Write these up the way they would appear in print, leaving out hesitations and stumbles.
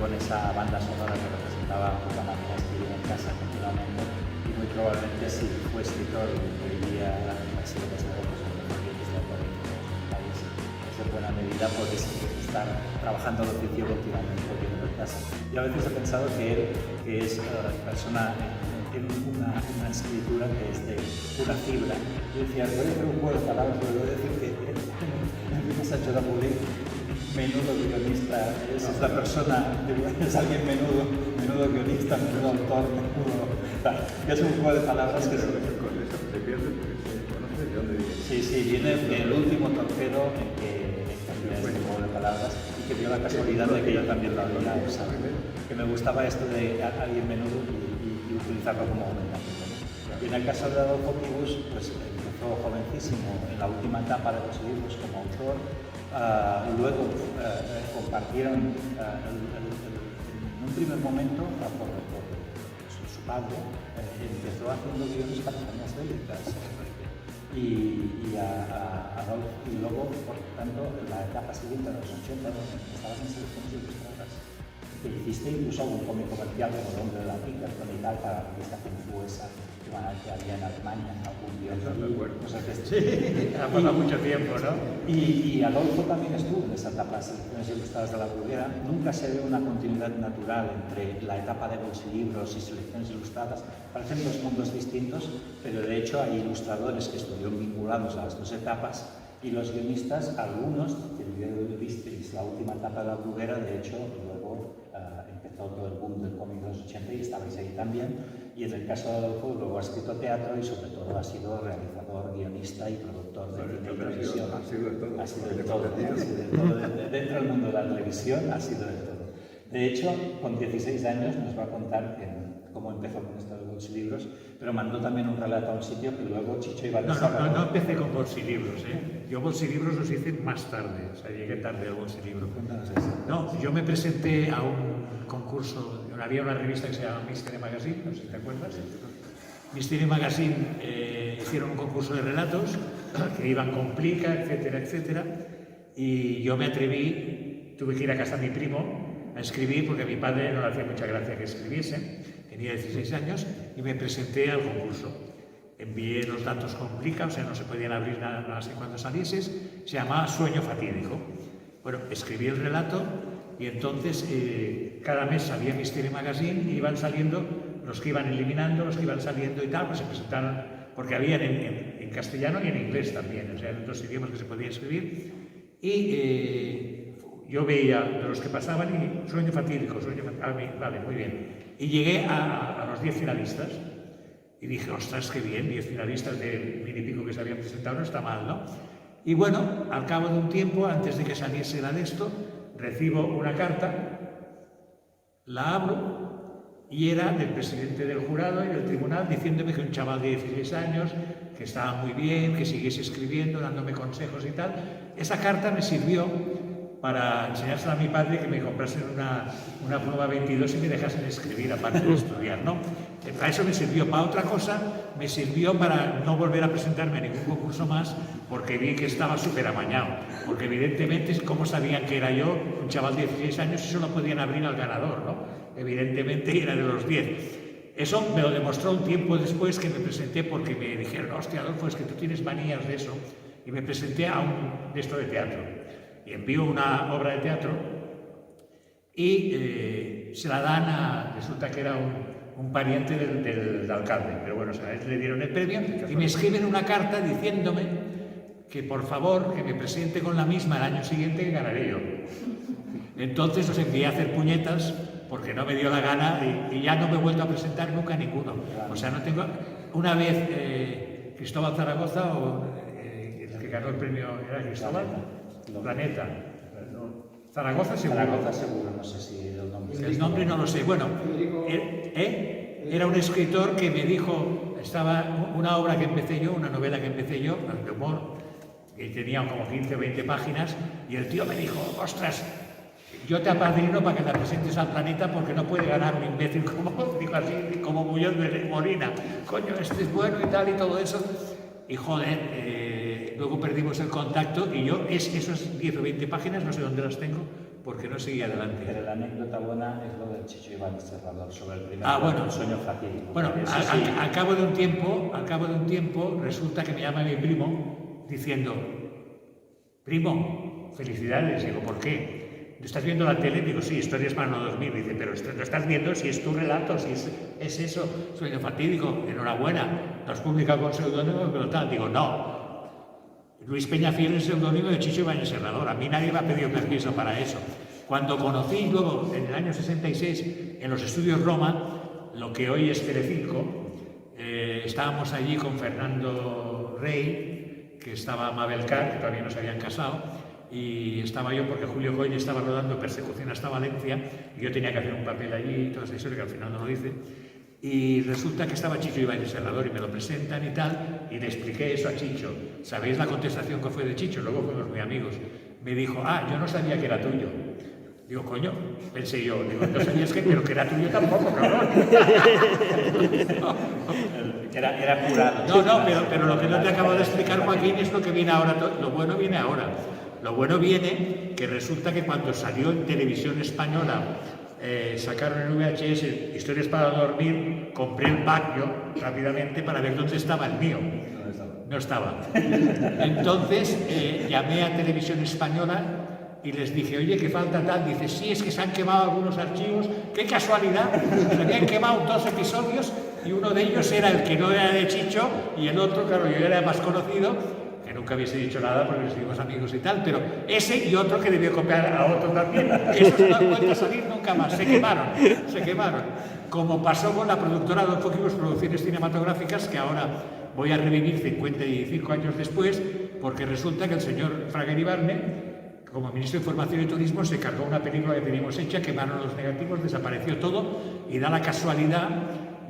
con esa banda sonora que representaba la máquina de escribir en casa continuamente, y muy probablemente si fue escritor viviría así lo que se ve, pues en los ambientes de autor en el país, es en buena medida por estar trabajando el oficio continuamente viendo en casa. Yo a veces he pensado que él, que es persona, tiene una escritura que es de pura fibra. Yo decía, voy a hacer un juego de palabras, pero voy a decir que Enrique Sancho de Apulí, menudo guionista, es la persona, es alguien menudo guionista, menudo autor, menudo... Es un juego de palabras que... Con eso te pierdes porque conoces de dónde viene. Sí, viene del último torpedo en que es un juego de palabras y que dio la casualidad de que yo también lo había usado. Que me gustaba esto de alguien menudo y utilizarlo como aumentativo. Y en el caso de Adolfo Pibus, pues empezó jovencísimo en la última etapa de los libros como autor. Luego compartieron en un primer momento por su padre, empezó haciendo guiones para campañas bélicas y luego, por tanto, en la etapa siguiente, de los 80, donde estabas en selecciones ilustradas, que hiciste incluso algún cómic comercial como El hombre de la pica, y tal, para la revista Confuesa que había en Alemania, algún guión. Sí, ha pasado mucho tiempo, ¿no? Y Adolfo también estuvo en esa etapa de selecciones ilustradas de la Bruguera. Nunca se ve una continuidad natural entre la etapa de bolsilibros y selecciones ilustradas. Parecen dos mundos distintos, pero de hecho hay ilustradores que estuvieron vinculados a las dos etapas y los guionistas, algunos, que visteis la última etapa de la Bruguera, de hecho, luego empezó todo el boom del cómic de los 80 y estabais ahí también. Y en el caso de Adolfo, luego ha escrito teatro y sobre todo ha sido realizador, guionista y productor de televisión. Ha sido de todo. Ha sido de todo. Dentro del mundo de la televisión ha sido de todo. De hecho, con 16 años nos va a contar cómo empezó con esto de bolsilibros, pero mandó también un relato a un sitio que luego Chicho iba a desarrollar. No empecé con bolsilibros, ¿eh? Yo bolsilibros los hice más tarde, o sea, llegué tarde al bolsilibro. No, yo me presenté a un concurso, había una revista que se llama Mystery Magazine, no sé si te acuerdas. Mystery Magazine hicieron un concurso de relatos que iban con plica, etcétera, etcétera, y yo me atreví, tuve que ir a casa de mi primo a escribir porque a mi padre no le hacía mucha gracia que escribiese, tenía 16 años y me presenté al concurso. Envié los datos con plica, o sea, no se podían abrir nada más que cuando salieses, se llamaba Sueño Fatídico. Bueno, escribí el relato y entonces cada mes salía Mystery Magazine y iban saliendo los que iban eliminando, los que iban saliendo y tal, pues se presentaron, porque habían en castellano y en inglés también, o sea, en dos idiomas que se podía escribir. Y yo veía de los que pasaban y Sueño Fatídico, vale, muy bien. Y llegué a los 10 finalistas. Y dije, ostras, qué bien, 10 finalistas de mil y pico que se habían presentado, no está mal, ¿no? Y bueno, al cabo de un tiempo, antes de que saliese la de esto, recibo una carta, la abro, y era del presidente del jurado y del tribunal diciéndome que un chaval de 16 años, que estaba muy bien, que siguiese escribiendo, dándome consejos y tal. Esa carta me sirvió para enseñársela a mi padre, que me comprasen una pluma 22 y me dejasen escribir aparte de estudiar, ¿no? Para eso me sirvió. Para otra cosa, me sirvió para no volver a presentarme a ningún concurso más, porque vi que estaba súper amañado. Porque evidentemente, ¿cómo sabían que era yo, un chaval de 16 años, y solo podían abrir al ganador, ¿no? Evidentemente era de los 10. Eso me lo demostró un tiempo después que me presenté, porque me dijeron, hostia, Adolfo, es que tú tienes manías de eso. Y me presenté a un de esto de teatro. Y envío una obra de teatro y se la dan a... Resulta que era un pariente del alcalde, pero bueno, o sea, le dieron el premio y me escriben una carta diciéndome que por favor que me presente con la misma el año siguiente que ganaré yo. Entonces los envié a hacer puñetas porque no me dio la gana y ya no me he vuelto a presentar nunca a ninguno. O sea, no tengo... Una vez Cristóbal Zaragoza, el que ganó el premio era Cristóbal, Planeta. Zaragoza seguro, no sé si el nombre. El nombre no lo sé. Bueno, era un escritor que me dijo, estaba una obra que empecé yo, una novela que empecé yo, de humor, que tenía como 15 o 20 páginas, y el tío me dijo, ostras, yo te apadrino para que la presentes al Planeta porque no puede ganar un imbécil como, digo así, como Muñoz de Molina. Coño, este es bueno y tal y todo eso. Y joder, luego perdimos el contacto y yo, esos 10 o 20 páginas, no sé dónde las tengo, porque no seguía adelante. Pero la anécdota buena es lo del Chicho Ibáñez Serrador sobre el primer sueño fatídico. Bueno, Eso sí. al cabo de un tiempo, resulta que me llama mi primo diciendo: primo, felicidades. Digo, ¿por qué? ¿Estás viendo la tele? Digo, sí, Historias para no dormir. Dice, pero lo estás viendo si es tu relato, si es eso, sueño fatídico, enhorabuena. Lo has publicado con seudónimo, pero tal. Digo, no. Luis Peñafiel es seudónimo de Chicho Ibáñez Serrador. A mí nadie me ha pedido permiso para eso. Cuando conocí luego, en el año 66, en los estudios Roma, lo que hoy es Telecinco, estábamos allí con Fernando Rey, que estaba Mabel Carr, que todavía no se habían casado, y estaba yo porque Julio Coy estaba rodando Persecución hasta Valencia, y yo tenía que hacer un papel allí, y toda esa historia que al final no lo hice, y resulta que estaba Chicho Ibáñez Serrador y me lo presentan y tal, y le expliqué eso a Chicho. ¿Sabéis la contestación que fue de Chicho? Luego fuimos muy amigos. Me dijo, yo no sabía que era tuyo. Digo, coño, pensé yo, digo, no sabías pero que era tuyo tampoco, cabrón. Era jurado. No, pero lo que no te acabo de explicar, Joaquín, es lo que viene ahora. Lo bueno viene ahora. Lo bueno viene que resulta que cuando salió en televisión española, sacaron en VHS Historias para dormir, compré el pack yo rápidamente para ver dónde estaba el mío. No estaba. Entonces llamé a Televisión Española y les dije, oye, que falta tal. Dice, sí, es que se han quemado algunos archivos. ¡Qué casualidad! Se habían quemado 2 episodios y uno de ellos era el que no era de Chicho y el otro, claro, yo era más conocido, que nunca hubiese dicho nada porque seguimos amigos y tal, pero ese y otro que debió copiar a otro también. Esos no han vuelto a salir nunca más. Se quemaron. Como pasó con la productora Adolfo Quibos Producciones Cinematográficas, que ahora voy a revivir 55 años después, porque resulta que el señor Fraga Iribarne, como ministro de Información y Turismo, se cargó una película que teníamos hecha, quemaron los negativos, desapareció todo, y da la casualidad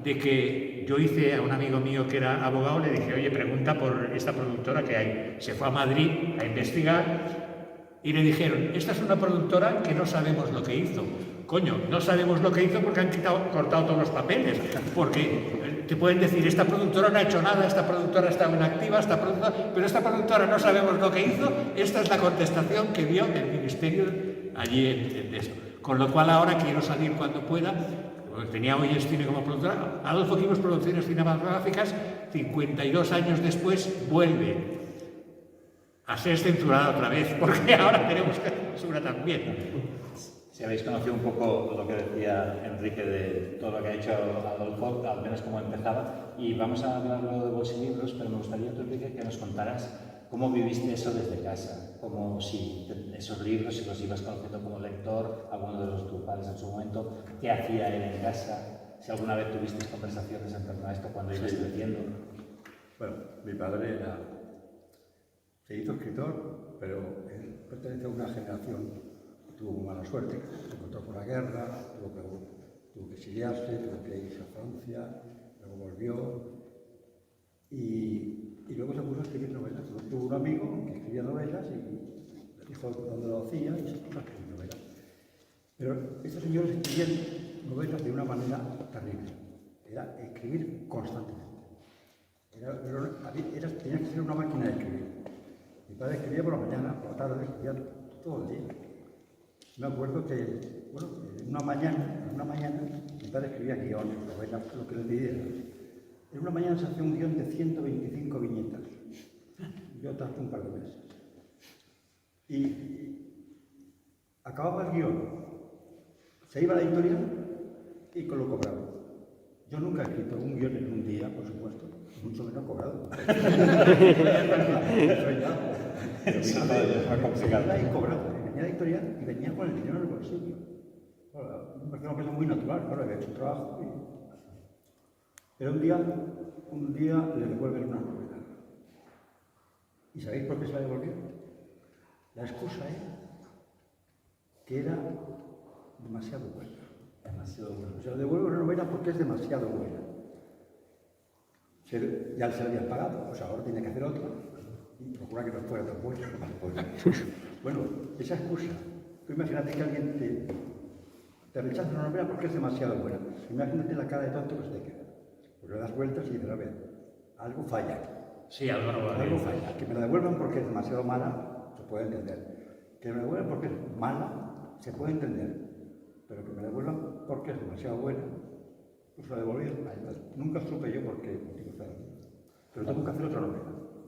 de que yo hice a un amigo mío que era abogado, le dije, oye, pregunta por esta productora que hay. Se fue a Madrid a investigar y le dijeron, esta es una productora que no sabemos lo que hizo. Coño, no sabemos lo que hizo porque han cortado todos los papeles, porque te pueden decir, esta productora no ha hecho nada, esta productora está inactiva, pero esta productora no sabemos lo que hizo. Esta es la contestación que dio el ministerio allí en eso. Con lo cual ahora quiero salir cuando pueda. Tenía hoy Cine como productora. Adolfo Quibos Producciones Cinematográficas, 52 años después, vuelve a ser censurada otra vez, porque ahora tenemos censura también. Si habéis conocido un poco lo que decía Enrique de todo lo que ha hecho Adolfo, al menos cómo empezaba, y vamos a hablar luego de Bolsilibros, pero me gustaría, Enrique, que nos contaras cómo viviste eso desde casa, como si esos libros, si los ibas conociendo como lector, alguno de tus padres en su momento, qué hacía él en casa, si alguna vez tuvisteis conversaciones en torno a esto cuando ibas creciendo. Bueno, mi padre se hizo escritor, pero él pertenece a una generación. Tuvo mala suerte, se encontró con la guerra, tuvo que exiliarse, tuvo que irse a Francia, luego volvió y luego se puso a escribir novelas. Tuvo un amigo que escribía novelas y le dijo dónde lo hacía y se puso a escribir novelas. Pero estos señores escribían novelas de una manera terrible. Era escribir constantemente. Tenía que ser una máquina de escribir. Mi padre escribía por la mañana, por la tarde, escribía todo el día. Me acuerdo que, bueno, una mañana, mi padre escribía guiones, novelas, lo que le pidiera. En una mañana se hacía un guión de 125 viñetas. Yo tardé un par de meses. Y acababa el guión, se iba a la editorial y lo cobraba. Yo nunca he escrito un guión en un día, por supuesto, mucho menos cobrado. Eso es más complicado. Venía a la editorial y venía con el dinero en el bolsillo. Bueno, me parece una cosa muy natural, claro, había hecho un trabajo. Pero un día le devuelven una novela. ¿Y sabéis por qué se la devolvió? La excusa era que era demasiado buena. Demasiado bueno. Se la devuelve una novela porque es demasiado buena. Ya se la habían pagado, pues ahora tiene que hacer otra. Y procura que no fuera tan buena. Bueno, esa excusa. Tú imagínate que alguien te rechaza una novela porque es demasiado buena. Imagínate la cara de tonto que se te queda. Pues le das vueltas y dices, a ver, algo falla. Sí, algo no va bien. Algo falla. Que me la devuelvan porque es demasiado mala, se puede entender. Que me la devuelvan porque es mala, se puede entender, pero que me devuelvan porque es demasiado buena, pues la devolví. Nunca supe yo por qué motivo estaba. Pero tengo que hacer otra novela.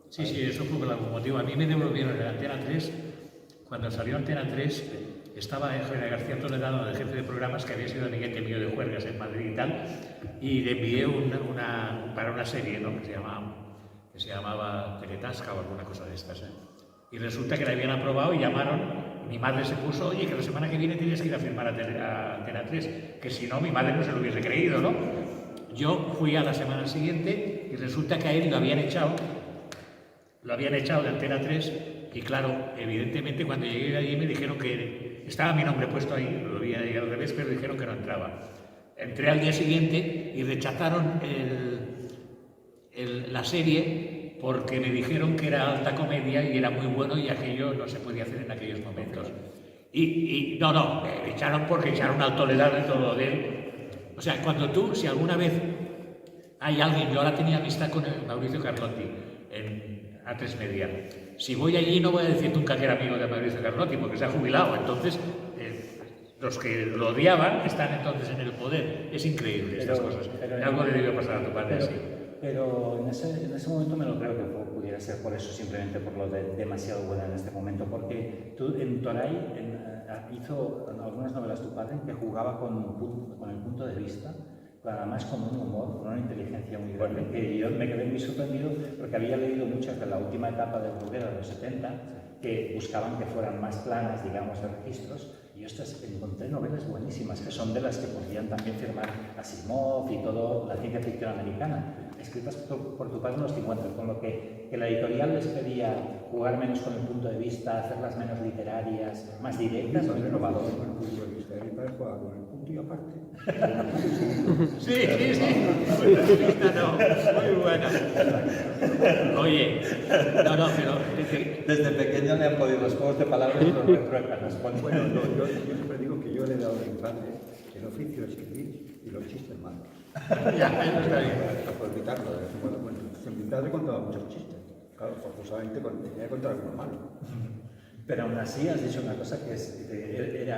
Sí, sí, eso fue por algún motivo. A mí me devolvieron en Antena 3, cuando salió Antena 3, estaba Javier García Toledano, de jefe de programas, que había sido amiguete mío de juergas en Madrid y tal, y le envié para una serie, ¿no?, que se llamaba Teletasca o alguna cosa de estas. Y resulta que la habían aprobado y llamaron, mi madre se puso, oye, que la semana que viene tienes que ir a firmar a Antena 3, que si no, mi madre no se lo hubiese creído, ¿no? Yo fui a la semana siguiente y resulta que a él lo habían echado de Antena 3 y claro, evidentemente cuando llegué allí me dijeron que estaba mi nombre puesto ahí, lo había llegado al revés, pero dijeron que no entraba. Entré al día siguiente y rechazaron la serie porque me dijeron que era alta comedia y era muy bueno y aquello no se podía hacer en aquellos momentos. Y no, me echaron porque echaron al Toledano y todo lo de él. O sea, cuando tú, si alguna vez hay alguien, yo ahora tenía amistad con el Mauricio Carlotti en A3 Media, si voy allí no voy a decir nunca que era amigo de Mauricio Carlotti porque se ha jubilado, entonces los que lo odiaban están entonces en el poder. Es increíble estas cosas. Algo le debió pasar a tu padre así. Pero en ese momento me lo creo que pudiera ser por eso, simplemente por lo de demasiado buena en este momento, porque tú en Toray hizo algunas novelas tu padre que jugaba con el punto de vista, además con un humor, con una inteligencia muy grande, que yo me quedé muy sorprendido porque había leído muchas de la última etapa de Bruguera de los 70 que buscaban que fueran más planas, digamos, de registros, y encontré novelas buenísimas, que son de las que podían también firmar Asimov y toda la ciencia ficción americana, escritas por tu padre en los 50, con lo que la editorial les pedía jugar menos con el punto de vista, hacerlas menos literarias, más directas, o innovadoras. Con el punto de vista, mi padre jugaba con el punto y aparte. Sí. Muy buena. Oye, pero Desde pequeño le han podido los juegos de palabras y los retruecan. Bueno, yo siempre digo que yo le he dado a mi padre el oficio de escribir y los chistes malos. ya, eso está bien. Por evitarlo, bueno, mi padre contaba muchos chistes. Claro, forzosamente tenía que contar alguno malo. Pero aún así has dicho una cosa que te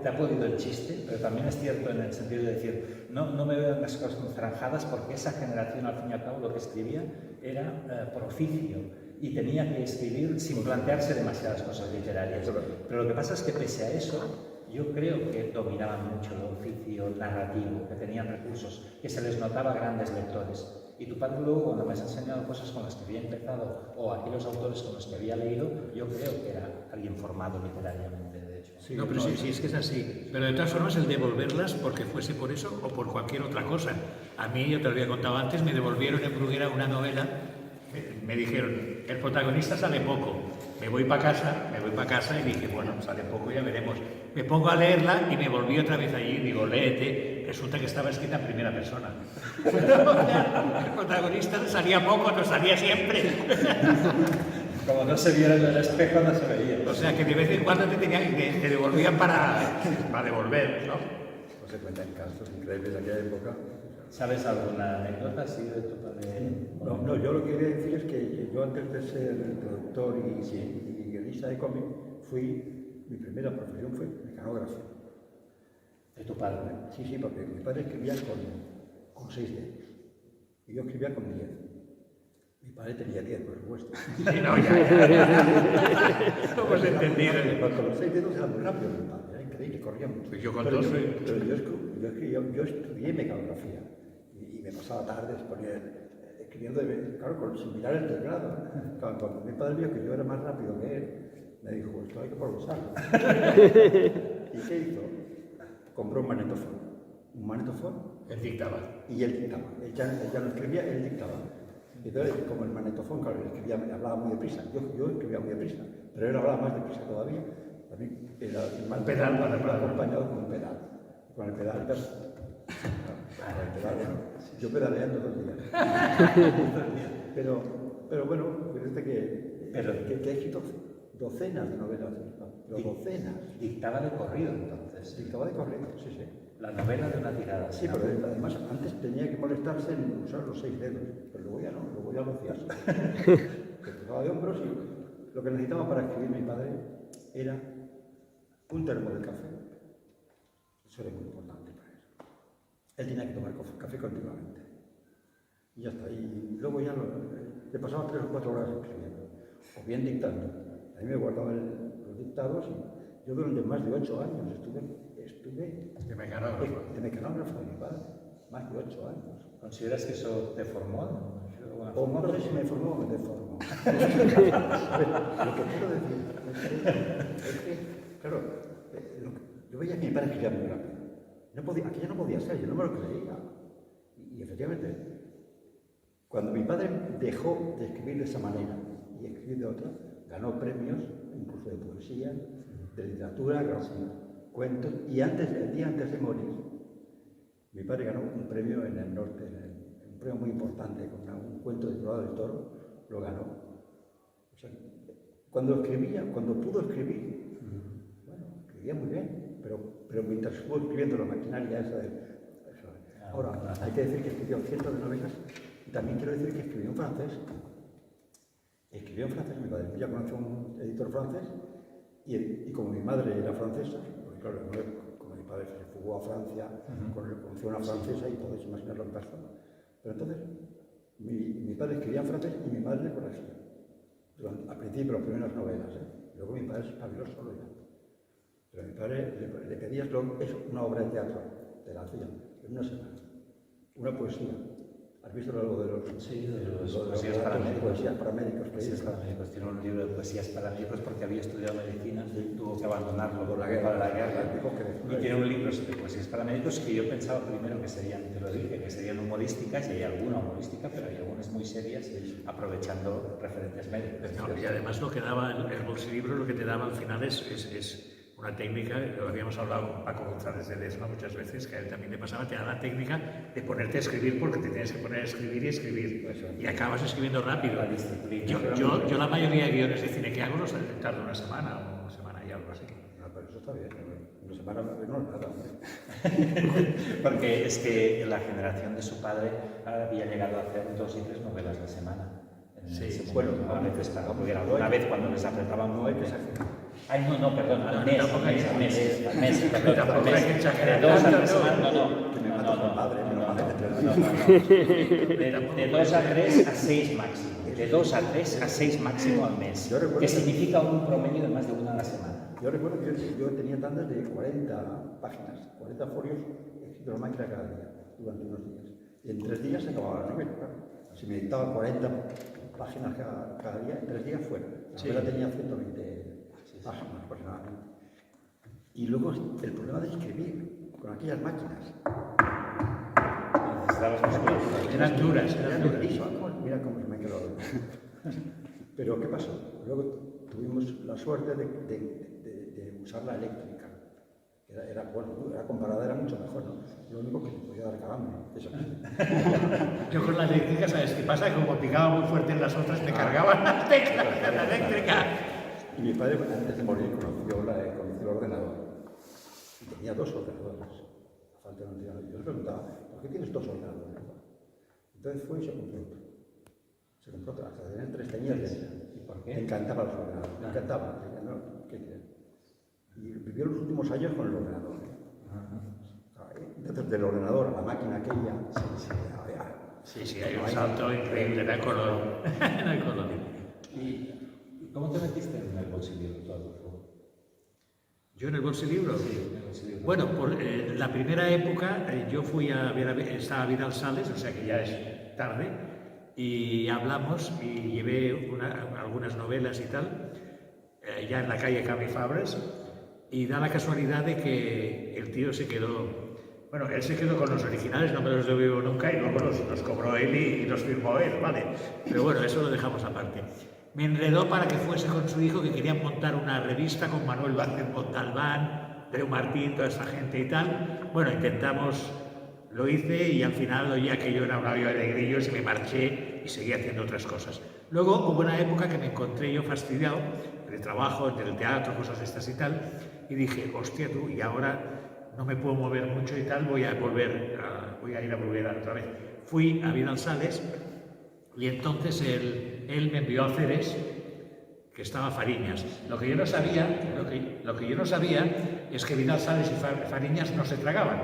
ha podido el chiste, pero también es cierto en el sentido de decir, no me veo en las cosas zanjadas porque esa generación al fin y al cabo lo que escribía era por oficio y tenía que escribir sin plantearse demasiadas cosas literarias. Pero lo que pasa es que pese a eso, yo creo que dominaban mucho el oficio narrativo, que tenían recursos, que se les notaba grandes lectores. Y tu padre luego, cuando me has enseñado cosas con las que había empezado, o aquellos autores con los que había leído, yo creo que era alguien formado literariamente, de hecho. Sí, no, pero sí, es que es así. Pero de todas formas, el devolverlas, porque fuese por eso o por cualquier otra cosa. A mí, yo te lo había contado antes, me devolvieron en Bruguera una novela, me dijeron, el protagonista sale poco. Me voy para casa y dije, bueno, sale poco, ya veremos. Me pongo a leerla y me volví otra vez allí, digo, léete. Resulta que estaba escrita en primera persona. El protagonista salía poco, no salía siempre. Como no se viera en el espejo, no se veía. O sea que de vez en cuando te devolvían para devolver, ¿no? Pues se cuentan casos increíbles de aquella época. ¿Sabes alguna anécdota así de tu padre? No, yo lo que quería decir es que yo antes de ser traductor y guionista de cómic, mi primera profesión fue mecanógrafo. ¿De tu padre? Sí, porque mi padre escribía con 6 dedos y yo escribía con 10. Mi padre tenía 10, por supuesto. Sí, no, ya. No hemos entendido. Con los 6 dedos era muy rápido mi padre, era increíble, corría mucho. Pues yo con dos soy... Pero yo estudié mecanografía y me pasaba tardes escribiendo, claro, sin mirar el teclado. Cuando mi padre vio que yo era más rápido que él, me dijo, esto hay que progresarlo. ¿Y qué hizo? Compró un magnetofón. Él dictaba. Y él dictaba. Él ya no escribía, él dictaba. Entonces, como el magnetofón, claro, hablaba muy deprisa. Yo escribía muy deprisa, pero él hablaba más deprisa todavía. También era el pedal para acompañado con un pedal. Con el pedal, yo pedaleando todo el día. Pero bueno, fíjate que he escrito docenas de novelas. Docenas. Dictaba de corrido, entonces. Dictaba de corrido, sí. La novela de una tirada. Sí, pero además antes tenía que molestarse en usar los 6 dedos, pero luego ya no, luego ya lo hacía así. Se cruzaba de hombros y lo que necesitaba para escribir mi padre era un termo de café. Eso era muy importante para él. Él tenía que tomar café continuamente. Y ya está. Y luego ya le pasaba 3 o 4 horas escribiendo, o bien dictando. A mí me guardaban los dictados y yo durante más de 8 años estuve De mecanógrafo. de mecanógrafo de mi padre. Más de 8 años. ¿Consideras que eso te formó? O no sé si me formó o me deformó. Lo que quiero decir es que, claro, yo veía que mi padre escribía muy rápido. Aquello no podía ser, yo no me lo creía. Y efectivamente, cuando mi padre dejó de escribir de esa manera y escribir de otra, ganó premios, incluso de poesía, de literatura, cuentos, y el día antes de morir, mi padre ganó un premio en el norte, un premio muy importante, con un cuento titulado El Toro, lo ganó. O sea, cuando pudo escribir, bueno, escribía muy bien, pero mientras estuvo escribiendo la maquinaria esa ahora, hay que decir que escribió cientos de novelas, y también quiero decir que escribió en francés. Escribió en francés, mi padre ya conoció a un editor francés, y como mi madre era francesa, porque claro, como mi padre se fugó a Francia, conoció a una francesa y podéis imaginarlo en persona. Pero entonces, mi padre escribía en francés y mi madre le corregía. Al principio, las primeras novelas, luego mi padre se espabiló solo ya. Pero a mi padre le pedías una obra de teatro, te la hacían en una semana. Una poesía. ¿Has visto algo de los poesías para médicos? Poesías para médicos. Poesías para médicos. Tiene un libro de poesías para médicos porque había estudiado medicina y tuvo que abandonarlo por la guerra. Y tiene un libro sobre poesías para médicos que yo pensaba primero que serían, te lo dije, que serían humorísticas, y hay alguna humorística, pero hay algunas muy serias, aprovechando referentes médicos. No, y además lo que daba el bolsilibro, lo que te daba al final es una técnica, lo habíamos hablado con Paco González de Ledesma muchas veces, que a él también le pasaba, te da la técnica de ponerte a escribir porque te tienes que poner a escribir y escribir. Y acabas escribiendo rápido. La disciplina. Yo la mayoría de guiones de cine que hago los tardo una semana o una semana y algo así. No, pero eso está bien. Una semana no es nada. Porque es que la generación de su padre había llegado a hacer 2 y 3 novelas a la semana. Sí, bueno, a veces una vez cuando les apretaban muy que ay, no, perdón, al mes, perdón, tampoco hay que exagerar. De 2 a 3 no. De 2 a 3 a 6 máximo. De 2 a 3 a 6 máximo al mes. Que significa un promedio de más de 1 a la semana. Yo recuerdo que yo tenía tandas de 40 páginas, 40 folios escritos en la máquina cada día, durante unos días. Y en 3 días se acababa la novela, claro. Si me dictaba 40 páginas cada día, en 3 días fuera. La novela tenía 120 páginas aproximadamente. Y luego el problema de escribir con aquellas máquinas. Eran duras. Mira cómo se me quedó. Pero ¿qué pasó? Luego tuvimos la suerte de usar la eléctrica. Era comparada, era mucho mejor, ¿no? Lo único que te podía dar calambre. Yo con la eléctrica, ¿sabes qué pasa? Como picaba muy fuerte en las otras, me cargaban las teclas de la eléctrica. Y mi padre, antes de morir, conoció el ordenador. Y tenía 2 ordenadores. A falta de un ordenador. Yo le preguntaba, ¿por qué tienes 2 ordenadores? Entonces fue y se compró otro. Se compró otro. Hasta tener 3 tenía. ¿Y por qué? Le encantaban los ordenadores. Le encantaban. ¿Qué quieres? Y vivió los últimos años con el ordenador. Entonces, del ordenador a la máquina aquella, Sí, hay un salto increíble, no hay color. No hay color. ¿Y cómo te metiste en el bolsillo todo? ¿Yo en el bolsilibro? Sí, en el bolsilibro. Bueno, por la primera época yo fui a ver, estaba Vidal Sales, o sea que ya es tarde, y hablamos y llevé algunas novelas y tal, ya en la calle Cami Fabres, y da la casualidad de que el tío se quedó. Bueno, él se quedó con los originales, no me los debió nunca, y luego los cobró él y los firmó él, ¿vale? Pero bueno, eso lo dejamos aparte. Me enredó para que fuese con su hijo, que querían montar una revista con Manuel Vázquez Montalbán, Dreu Martín, toda esa gente y tal. Bueno, intentamos, lo hice y al final oía que yo era una viva de grillos y me marché y seguí haciendo otras cosas. Luego hubo una época que me encontré yo fastidiado de trabajo, del teatro, cosas de estas y tal, y dije, hostia tú, y ahora no me puedo mover mucho y tal, voy a ir a volver otra vez. Fui a Vidal Sales y entonces él me envió a Ceres, que estaba Fariñas. Lo que yo no sabía, lo que yo no sabía es que Vidal Sales y Fariñas no se tragaban.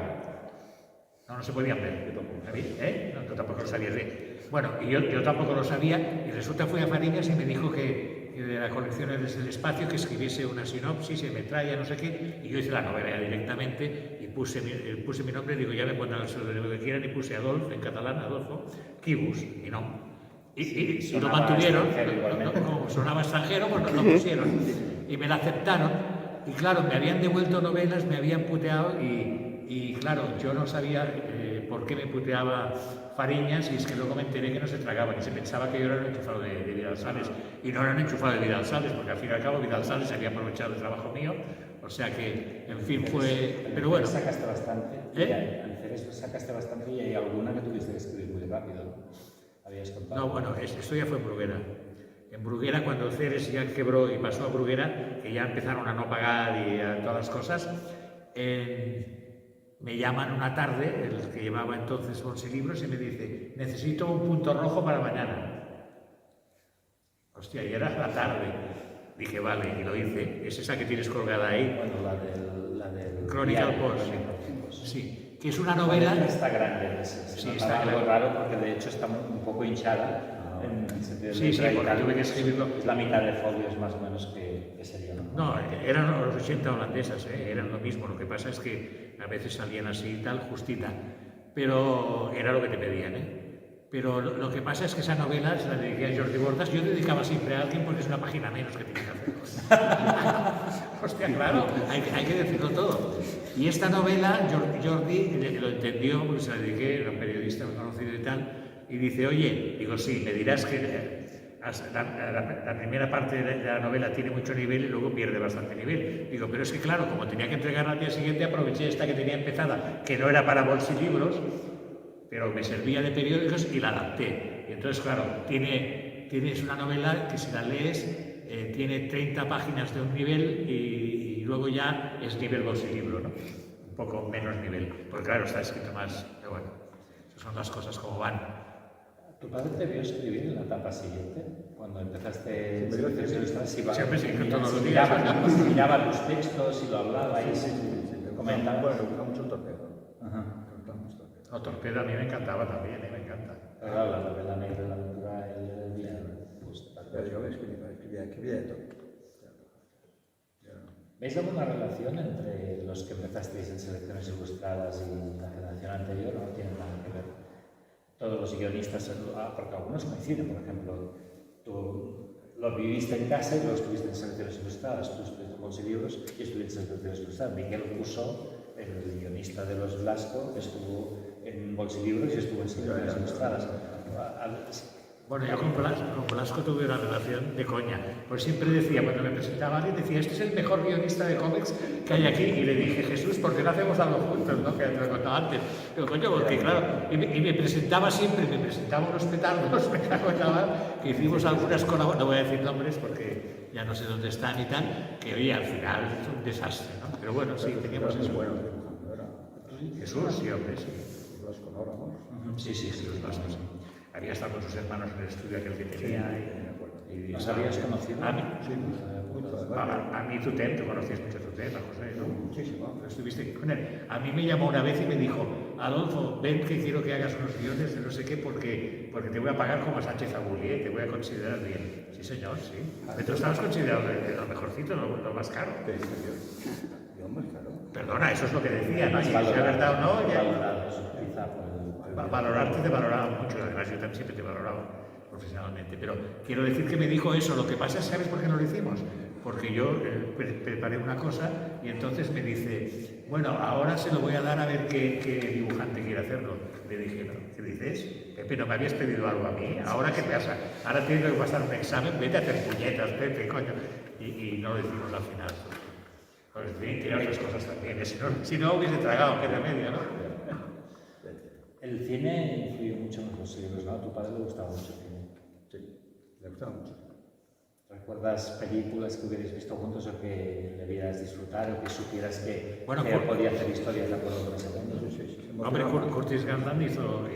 No se podían ver. ¿Eh? No, tú tampoco lo sabías bien. Bueno, y yo tampoco lo sabía, y resulta fui a Fariñas y me dijo que de la colección Eres el Espacio, que escribiese una sinopsis, se me traía, no sé qué, y yo hice la novela directamente y puse mi nombre, digo, ya me ponen lo que quieran, y puse Adolf, en catalán, Adolfo, Quibus, y no. Y lo mantuvieron, como sonaba extranjero, pues lo pusieron, y me la aceptaron, y claro, me habían devuelto novelas, me habían puteado, y claro, yo no sabía por qué me puteaba Fariñas, y es que luego me enteré que no se tragaban y se pensaba que yo era un enchufado de Vidal Sales, y no era un enchufado de Vidal Sales, porque al fin y al cabo Vidal Sales había aprovechado el trabajo mío, o sea que, en fin, fue... Pero bueno... Sacaste bastante, sacaste bastante y hay alguna que tuviste que escribir muy rápido, ¿no? Habías contado. No, bueno, esto ya fue en Bruguera. En Bruguera, cuando Ceres ya quebró y pasó a Bruguera, que ya empezaron a no pagar y a todas las cosas, me llaman una tarde, el que llevaba entonces Bolsilibros, y me dice, necesito un punto rojo para mañana. Hostia, y era la tarde. Dije, vale, y lo hice. Es esa que tienes colgada ahí. Bueno, la del Chronicle Post. Sí, que es una novela... Está grande. Sí, está algo grande. raro porque de hecho está un poco hinchada. En el sentido de Sí, porque tuve que escribirlo. Es la mitad de folios más o menos que sería, ¿no? No, eran los 80 holandesas, eran lo mismo. Lo que pasa es que a veces salían así y tal, justita. Pero era lo que te pedían, Pero lo que pasa es que esa novela se la dediqué a Jordi Bordas. Yo dedicaba siempre a alguien porque es una página menos que tiene que hacer. Hostia, claro, hay que decirlo todo. Y esta novela, Jordi lo entendió, porque se la dediqué, era un periodista muy conocido y tal, y dice, oye, digo, sí, me dirás que la primera parte de la novela tiene mucho nivel y luego pierde bastante nivel. Digo, pero es que claro, como tenía que entregar al día siguiente, aproveché esta que tenía empezada, que no era para Bolsilibros, pero me servía de periódicos y la adapté. Y entonces, claro, tienes una novela que si la lees, tiene 30 páginas de un nivel y luego ya es nivel Bolsilibro, ¿no? Un poco menos nivel, porque claro, está escrito más, pero bueno, esas son las cosas como van. ¿Tu padre te vio escribir en la etapa siguiente? Cuando empezaste Siempre sí, todos los días. Miraba tus textos y lo hablaba y se comentaba. Bueno, me gusta mucho el torpedo. Ajá. No, Torpedo a mí me encantaba también, me encanta. Pero claro, la novela negra, la aventura, el día, pues tal Pero yo escribía de todo. ¿Veis alguna relación entre los que empezasteis en Selecciones Ilustradas y la generación anterior? ¿No tienen nada que ver? Todos los guionistas, porque algunos coinciden, por ejemplo, tú lo viviste en casa y luego estuviste en Selecciones Ilustradas, tú estuviste en Bolsilibros y estuviste en Selecciones Ilustradas. Miguel Puso, el guionista de Los Blasco, estuvo en Bolsilibros y estuvo en Selecciones Ilustradas. Bueno, yo con Blasco tuve una relación de coña. Pues siempre decía, cuando me presentaba alguien, decía, este es el mejor guionista de cómics que hay aquí. Y le dije, Jesús, ¿por qué no hacemos algo juntos? ¿No? Que te lo he contado antes. Digo, coño, porque claro, y me presentaba siempre, me presentaba unos petardos, me cago en la mar, que hicimos algunas colaboraciones, no voy a decir nombres porque ya no sé dónde están y tal, que oye, al final es un desastre, ¿no? Pero bueno, sí, teníamos eso. Bueno, Jesús, sí, hombre, sí. los coloramos. Sí, los Blasco, sí. Había estado con sus hermanos en el estudio aquel que tenía. Y ¿Los habías conocido? A mí, Sí, mucho. a mí Tutem, tú conocías mucho a Tutem, a José, ¿no? Muchísimo. Estuviste con él. A mí me llamó una vez y me dijo, Adolfo, ven que quiero que hagas unos guiones de no sé qué porque te voy a pagar como a Sánchez Abulí, te voy a considerar bien. Sí, señor, sí. Pero tú estabas considerado lo mejorcito, lo más caro. Yo más caro. Perdona, eso es lo que decía, ¿no? Y sea verdad o no, ya... Valorados, quizá, Valorarte te valoraba mucho, además yo también siempre te valoraba profesionalmente, pero quiero decir que me dijo eso. Lo que pasa es, ¿sabes por qué no lo hicimos? Porque yo preparé una cosa y entonces me dice, bueno, ahora se lo voy a dar a ver qué dibujante quiere hacerlo. Le dije, no, ¿qué dices? Pepe, ¿no me habías pedido algo a mí? ¿Ahora qué pasa? Ahora tengo que pasar un examen, vete a hacer puñetas, Pepe, coño. Y no lo hicimos al final. Pues sí, tiene otras cosas también, si no hubiese tragado, qué remedio, ¿no? El cine influyó mucho en los libros, ¿no? A tu padre le gustaba mucho el cine. Sí, le gustaba mucho. ¿Recuerdas películas que hubierais visto juntos o que debieras disfrutar o que supieras que, Bueno, que podía hacer historias de acuerdo con ese mundo? Sí. Hombre, Curtis Garland hizo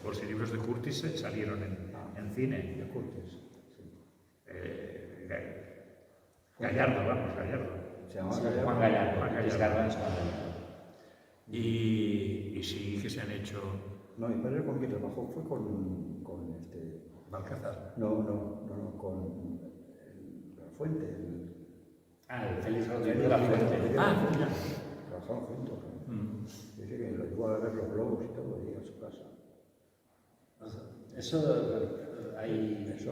los libros de Curtis salieron en cine. De Curtis. Gallardo, vamos, Gallardo. Se llamaba Sí, Gallardo. Juan Gallardo. Juan Gallardo. Luis Gallardo es Juan Gallardo. Y sí que se han hecho No, mi padre con quien trabajó fue con Balcázar. con la Fuente. El Félix Rodríguez de la Fuente. Ya. Trabajaron juntos. Mm. Dice que lo llevó a ver los globos y todo, y a su casa. Eso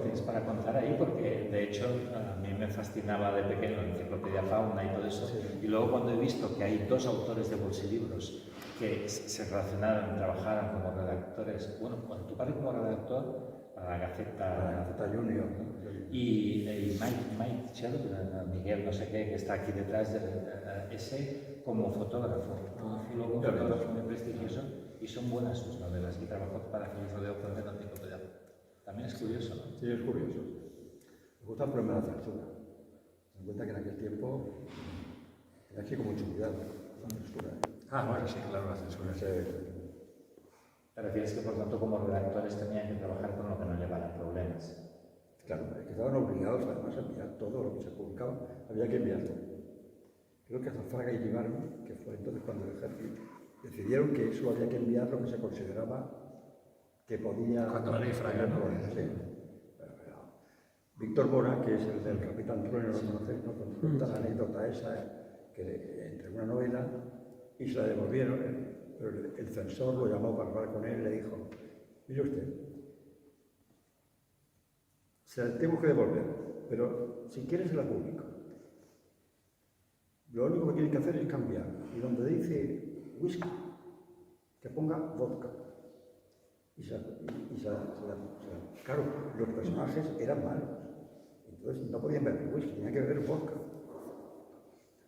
tienes para contar ahí, porque de hecho a mí me fascinaba de pequeño la enciclopedia Fauna y todo eso. Sí. Y luego cuando he visto que hay dos autores de bolsilibros que se relacionaron, trabajaron como redactores, bueno, con tu padre como redactor para la Gaceta, Gaceta Junior, ¿no? y Mike Sheldon, Miguel no sé qué, que está aquí detrás, ese como fotógrafo, un fotógrafo muy prestigioso, y son buenas sus novelas, y trabajó para Félix Rodríguez de la enciclopedia. También es curioso, ¿no? Sí, es curioso. Me gusta el problema de la censura. Me doy cuenta que en aquel tiempo tenía que ir con mucho cuidado con la censura. Bueno, sí, claro, la censura. Te refieres que, por tanto, como redactores tenían que trabajar con lo que no llevara problemas. Claro, es que estaban obligados además a enviar todo lo que se publicaba, había que enviarlo. Creo que Azafraga y Libarno, que fue entonces cuando el ejército, decidieron que eso había que enviar lo que se consideraba que podía... Cuando la ley Fraga, ¿no? Sí. Pero Víctor Mora, que es el del Capitán Trueno, lo conocéis, ¿no? Cuenta la anécdota esa, que entre una novela y se la devolvieron, pero el censor lo llamó para hablar con él y le dijo, mire usted, se la tengo que devolver, pero si quiere se la publico. Lo único que tiene que hacer es cambiar. Y donde dice whisky, que ponga vodka. Claro, los personajes eran malos. Entonces no podían beber whisky, tenían que beber vodka.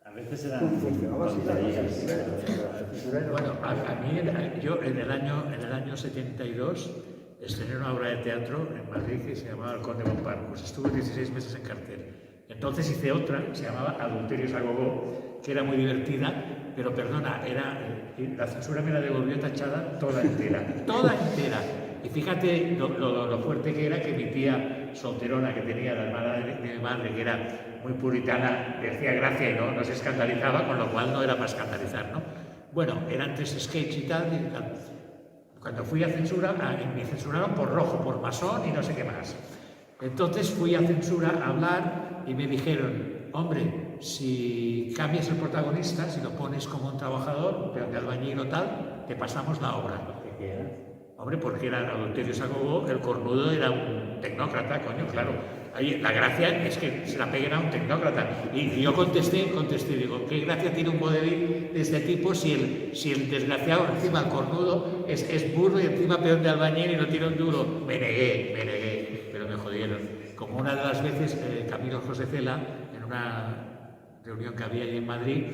A veces eran Funcionaba así la tonterías. Bueno, a mí, yo en el año 72 estrené una obra de teatro en Madrid que se llamaba El Conde Bompard. Pues estuve 16 meses en cartel. Entonces hice otra que se llamaba Adulterios a Gogó, que era muy divertida, pero perdona, la censura me la devolvió tachada toda entera, toda entera. Y fíjate lo fuerte que era que mi tía solterona, que tenía la hermana de mi madre, que era muy puritana, le hacía gracia y no se escandalizaba, con lo cual no era para escandalizar, ¿no? Bueno, eran 3 sketches y tal. Cuando fui a censura, me censuraron por rojo, por masón y no sé qué más. Entonces fui a censura a hablar y me dijeron, hombre, si cambias el protagonista, si lo pones como un trabajador, un peón de albañil o tal, te pasamos la obra. ¿Qué era? Hombre, porque era Adulterios a Gogó, el cornudo era un tecnócrata, coño, claro. Oye, la gracia es que se la peguen a un tecnócrata. Y yo contesté, digo, ¿qué gracia tiene un vodevil de este tipo si el desgraciado, encima el cornudo, es burro y encima peón de albañil y no tiene un duro? Me negué, pero me jodieron. Como una de las veces, Camilo José Cela, en una reunión que había allí en Madrid,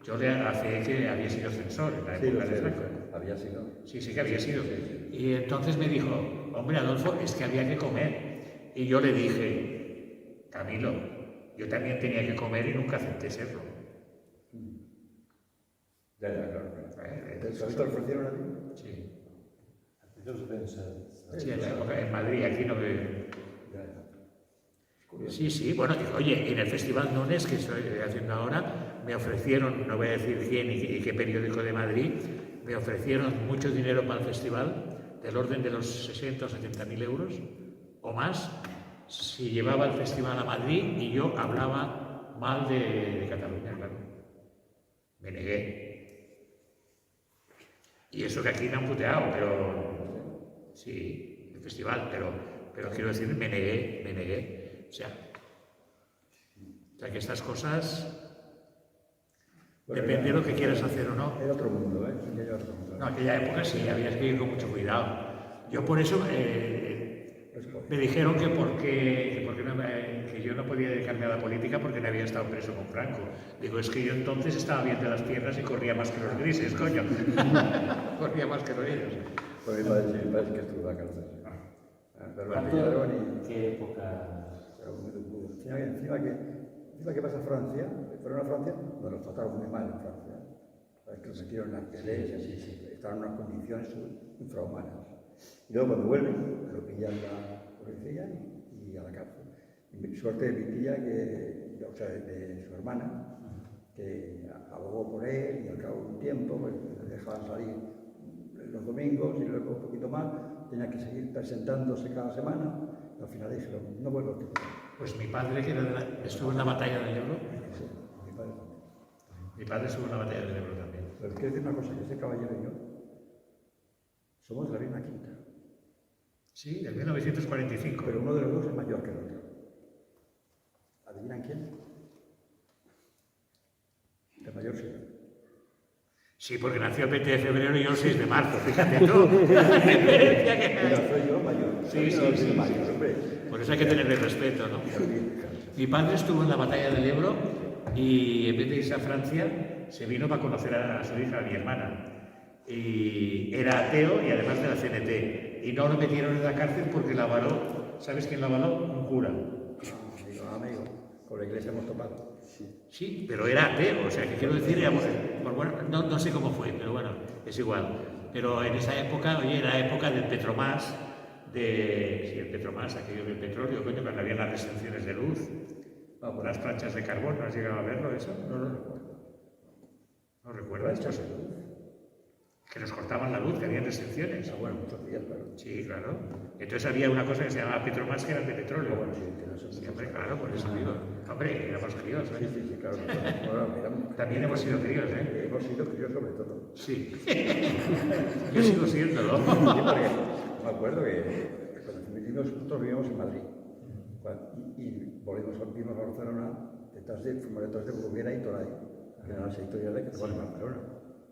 yo le hacía que había sido censor en la época de Franco. Había sido. Sí, que había sido. Y entonces me dijo, hombre, Adolfo, es que había que comer. Y yo le dije, Camilo, yo también tenía que comer y nunca acepté serlo. Ya, claro. ¿Te lo ofrecieron a ti? Sí. Sí, Sí, en la época, en Madrid, aquí no me... Ya. Sí, bueno, oye, en el Festival Nunes, que estoy haciendo ahora, me ofrecieron, no voy a decir quién y qué periódico de Madrid, me ofrecieron mucho dinero para el festival, del orden de los 60 o 70.000 euros o más, si llevaba el festival a Madrid y yo hablaba mal de Cataluña, claro. Me negué. Y eso que aquí me han puteado, pero... Sí, el festival, pero quiero decir, me negué. O sea que estas cosas... Bueno, depende de lo que quieras hacer o no. Era otro mundo, ¿eh? Era otro mundo. No, aquella época sí, había que ir con mucho cuidado. Yo por eso me dijeron que que yo no podía dedicarme a la política porque no había estado preso con Franco. Digo, es que yo entonces estaba bien de las piernas y corría más que los grises, coño. Corría más que los ellos. Pues mi padre que estuvo en la cárcel. Pero lo pillaron y... ¿Qué época? Pero muy duro. Encima que pasa a Francia, fueron a Francia, nos los trataron muy mal en Francia. ¿Sabes? Que los metieron en las peleas y así, estaban en unas condiciones infrahumanas. Y luego cuando vuelven, lo pillan la policía y a la cárcel. Y suerte de mi tía que o sea, de su hermana, que abogó por él y al cabo de un tiempo pues, le dejaban salir los domingos y luego un poquito más, tenía que seguir presentándose cada semana y al final dijeron, no vuelvo a tribunar. Pues mi padre, que estuvo en la batalla del Ebro, Sí, mi padre también. mi padre estuvo en la batalla del Ebro también. Pero quiero decir una cosa, que ese caballero y yo somos de la misma quinta, Sí, del 1945. pero uno de los dos es mayor que el otro. ¿Adivinan quién? El mayor sí. Sí, porque nació el 20 de febrero y yo el 6 de marzo, fíjate tú. La diferencia que Pero hay. soy yo mayor. Sí, Soy yo sí, sí, mayor, sí. hombre. Por eso hay que tenerle respeto, ¿no? Mi padre estuvo en la batalla del Ebro y en vez de irse a Francia, se vino para conocer a su hija, a mi hermana. Y era ateo y además de la CNT. Y no lo metieron en la cárcel porque la avaló, ¿sabes quién la avaló? Un cura. Amigo, con la iglesia hemos topado. Sí, pero era ateo, o sea, que quiero decir, pues bueno, no sé cómo fue, pero bueno, es igual. Pero en esa época, oye, era época del Petromás, sí, el Petromás, aquello del petróleo, coño, cuando había las restricciones de luz, las planchas de carbón, ¿no has llegado a verlo eso? No lo recuerdo. No recuerdo esto. Que nos cortaban la luz, que había restricciones. Ah, bueno, muchos días, claro. Sí, claro. Entonces había una cosa que se llamaba Petromás, que era de petróleo. Bueno, sí, que no son Sí, hombre, claro, por eso digo. Hombre, éramos críos, ¿eh? Sí, claro. Bueno, miramos. También hemos sido críos, ¿eh? Hemos sido críos sobre todo. Sí. Yo sigo siéndolo. Sí, porque me acuerdo que cuando nosotros vivíamos en Madrid y vimos a Barcelona fuimos detrás de Bruguera y Toray, que eran las editoriales que estaban en Barcelona.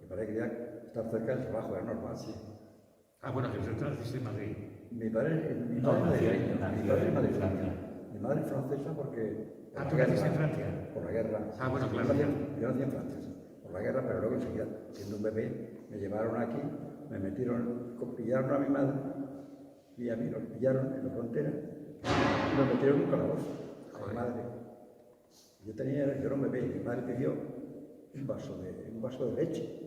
Y para que quería estar cerca del trabajo, era normal. Sí. Ah, bueno, que usted naciste en Madrid. Mi padre es madrileño. Mi madre es francesa porque... Ah, ¿tú naciste en Francia? Por la guerra. Ah, bueno, claro. Yo nací en Francia, sí, por la guerra, pero luego enseguida, siendo un bebé, me llevaron aquí, me metieron, pillaron a mi madre y a mí los pillaron en la frontera y nos metieron en un calabozo a mi madre. Yo era un bebé y mi madre pidió un vaso de leche.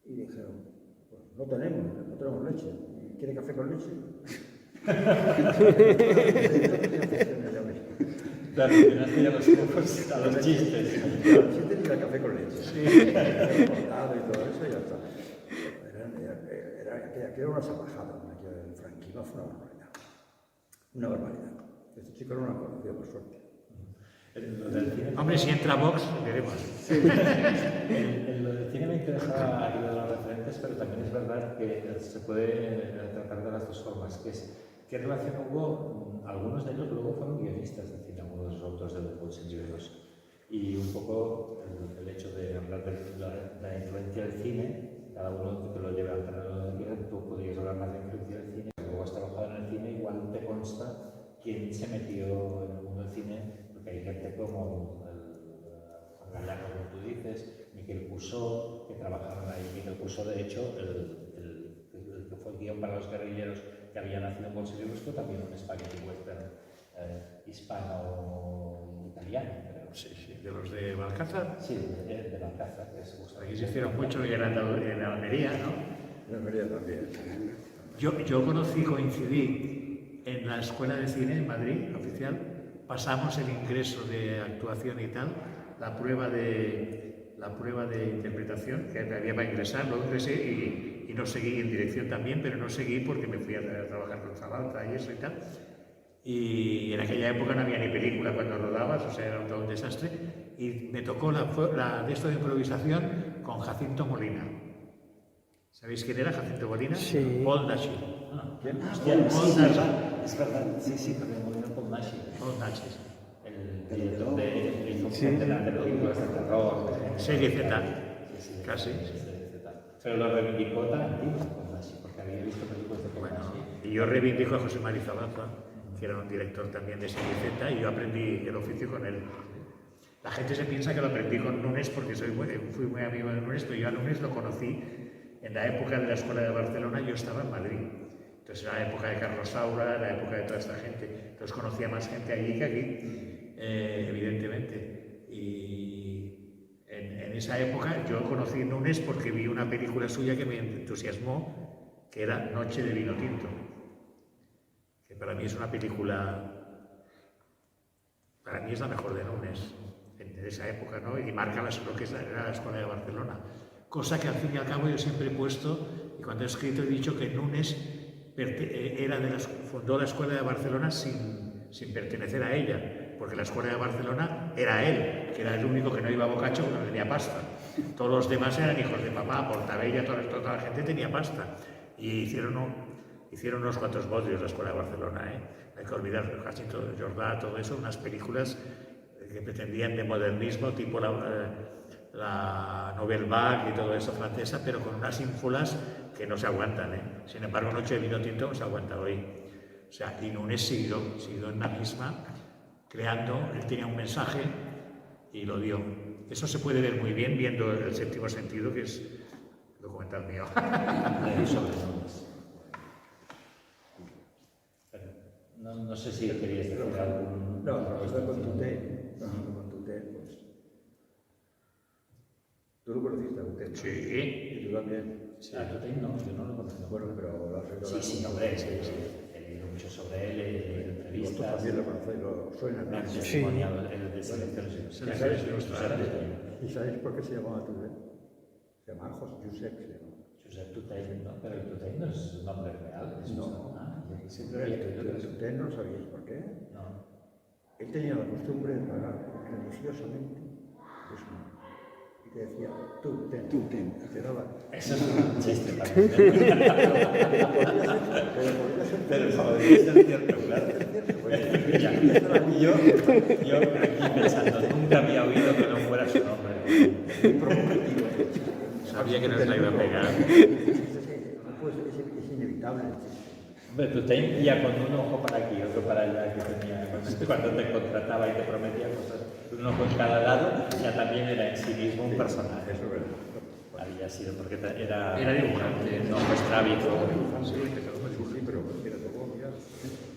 Y dijeron, pues no tenemos leche. ¿Quiere café con leche? Claro, yo nací a los chistes. Sí tenía café con leche. Sí. Cortado y todo eso y ya está. Era una salvajada. El franquismo fue una barbaridad. Una barbaridad. Este chico no lo conoció, por suerte. Hombre, si entra Vox, veremos. En lo del cine me interesa ayudar a los referentes, pero también es verdad que se puede tratar de las dos formas, que es qué relación hubo, algunos de ellos luego fueron guionistas de cine, algunos de los autores de los libros, y un poco el hecho de hablar de la influencia del cine, cada uno que lo lleve al terreno de guion, tú podrías hablar más de la influencia del cine, luego has trabajado en el cine, igual te consta quién se metió en el mundo del cine, porque hay gente como Juan Gallano, como tú dices, Miquel Cusó, que trabajaron ahí. Miquel Cusó, de hecho, el que fue el guión para los guerrilleros que había nacido en Bolsillos, fue también un spaghetti western hispano-italiano, creo. Sí, de los de Balcázar. Sí, de Balcázar, que es justo. Aquí existieron mucho y eran en Almería, ¿no? En Almería también. Yo coincidí en la Escuela de Cine en Madrid, oficial. Pasamos el ingreso de actuación y tal, la prueba de interpretación que había para ingresar, lo ingresé y no seguí en dirección también, pero no seguí porque me fui a trabajar con Zabalza y eso y tal. Y en aquella época no había ni película cuando rodabas, o sea, era todo un desastre. Y me tocó la de esto de improvisación con Jacinto Molina. ¿Sabéis quién era Jacinto Molina? Sí. Paul Nashi. ¿Quién? Hostia, Paul sí, Nashi. es verdad, sí, porque me murió Paul Nashi. Paul Nashi. El director de hizo de películas de terror. Serie Z. Sí, Casi. Serie Z. Pero lo reivindicó Tarantino, Paul Nashi, porque había visto películas de Paul Bueno, Nashi. y yo reivindico a José María Zabalza, que era un director también de Serie Z, y yo aprendí el oficio con él. La gente se piensa que lo aprendí con Nunes porque fui muy amigo de Nunes, pero yo a Nunes lo conocí en la época de la Escuela de Barcelona, yo estaba en Madrid. Entonces era la época de Carlos Saura, la época de toda esta gente. Entonces conocía más gente allí que aquí, evidentemente. Y en esa época yo conocí Nunes porque vi una película suya que me entusiasmó, que era Noche de vino tinto. Que para mí es una película para mí es la mejor de Nunes, de esa época, ¿no? Y marca lo que era la Escuela de Barcelona. Cosa que al fin y al cabo yo siempre he puesto, y cuando he escrito he dicho que Nunes fundó la Escuela de Barcelona sin pertenecer a ella, porque la Escuela de Barcelona era él, que era el único que no iba a Boccaccio porque no tenía pasta. Todos los demás eran hijos de papá, Portabella, toda la gente tenía pasta. Y hicieron unos cuantos bodrios la Escuela de Barcelona, ¿eh? Hay que olvidar Jacinto Jordà, todo eso, unas películas que pretendían de modernismo, tipo la Nouvelle Vague y todo eso francesa, pero con unas ínfulas que no se aguantan, ¿eh? Sin embargo, Noche de vino tinto no se aguanta hoy. O sea, y Nunes siguió en la misma, creando, él tenía un mensaje y lo dio. Eso se puede ver muy bien viendo El séptimo sentido, que es documental mío. Sobre Nunes. No sé si querías decir algún... No, estoy con Tuté, pues... ¿Tú lo conociste a Tuté? Sí. Y tú también. Sí. Tuté no, yo no lo conozco. Bueno, pero lo has oído. Sí, hombre, sí. He leído mucho sobre él, he leído entrevistas. Vosotros también lo conocéis, lo suena, ¿no? Me han testimoniado el de selecciones ilustradas. ¿Y sabéis por qué se llamaba Tuté? Se llamaba Josep, se llama. Josep Tutell, ¿no? Pero el Tutell no es un nombre real. No. Siempre había oído que Ustedes no lo sabíais por qué. No. Él tenía la costumbre de pagar religiosamente eso. Y te decía, tú ten. Y te daba. Eso es un chiste también. Pero podría ser cierto, claro. Y yo aquí pensando, nunca había oído que no fuera su nombre. Sabía que nos la iba a pegar. Pues es inevitable. Hombre, Tutell ya con un ojo para aquí, otro para allá, que tenía cuando te contrataba y te prometía cosas, un ojo en cada lado, ya también era en sí mismo un personaje. Eso es verdad. Había sido, porque era dibujante, un ojo estrábico. Sí, pero era todo, mira,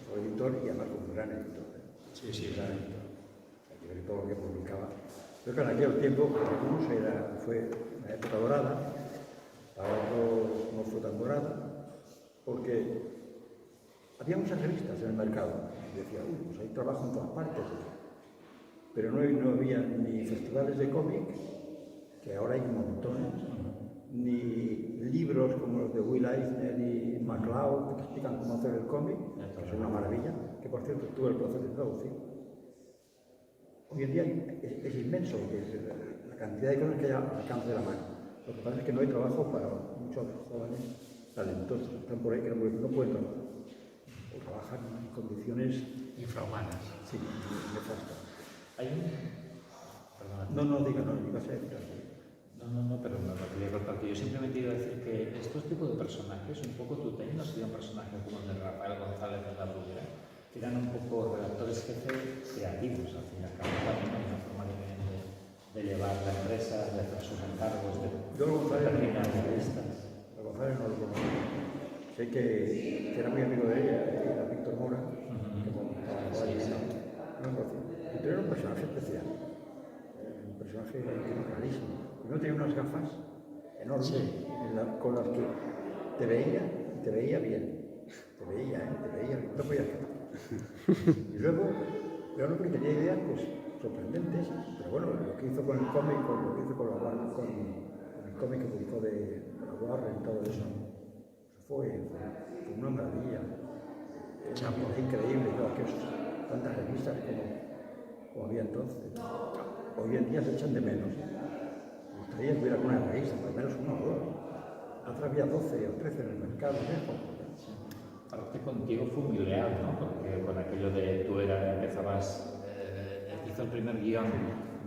fue editor y además un gran editor. Sí. Gran editor. Hay que ver todo lo que publicaba. Creo que en aquel tiempo, fue una época dorada, ahora no fue tan dorada, porque había muchas revistas en el mercado. Y decía, pues hay trabajo en todas partes. Pero no había ni festivales de cómic, que ahora hay montones, ni libros como los de Will Eisner y MacLeod, que explican cómo hacer el cómic, que es una maravilla, que por cierto tuve el placer de traducir. Hoy en día es inmenso la cantidad de cosas que hay al alcance de la mano. Lo que pasa es que no hay trabajo para muchos jóvenes talentosos, están por ahí que no pueden trabajar. O trabajan en condiciones Infrahumanas. sí, nefastas. Hay un... Perdona. No, diga ser. No, pero me quería cortar, que yo simplemente iba a decir que estos tipos de personajes, un poco Tutell no sería un personaje como el de Rafael González en La Bruguera, que eran un poco redactores jefe creativos, al fin y al cabo, también hay una forma diferente de llevar la empresa, de hacer sus encargos, de Yo lo terminar revistas. González no lo conozco. Sé que era muy amigo de ella, era Víctor Mora, que montaba no lo conocía. Pero era un personaje especial, un personaje rarísimo. No tenía unas gafas enormes con las que te veía bien. Te veía bien, no podías ver. Y luego, era un hombre que tenía ideas pues, sorprendentes, pero bueno, lo que hizo con el cómic, lo que hizo con el cómic que publicó de la Warren y todo eso, fue una maravilla. Es increíble, tantas revistas como había entonces. Hoy en día se echan de menos. Me gustaría que hubiera alguna revista, por lo menos una o dos. Antes había 12 o 13 en el mercado, Aparte contigo fue muy leal, ¿no? Porque con aquello de tú hizo el primer guión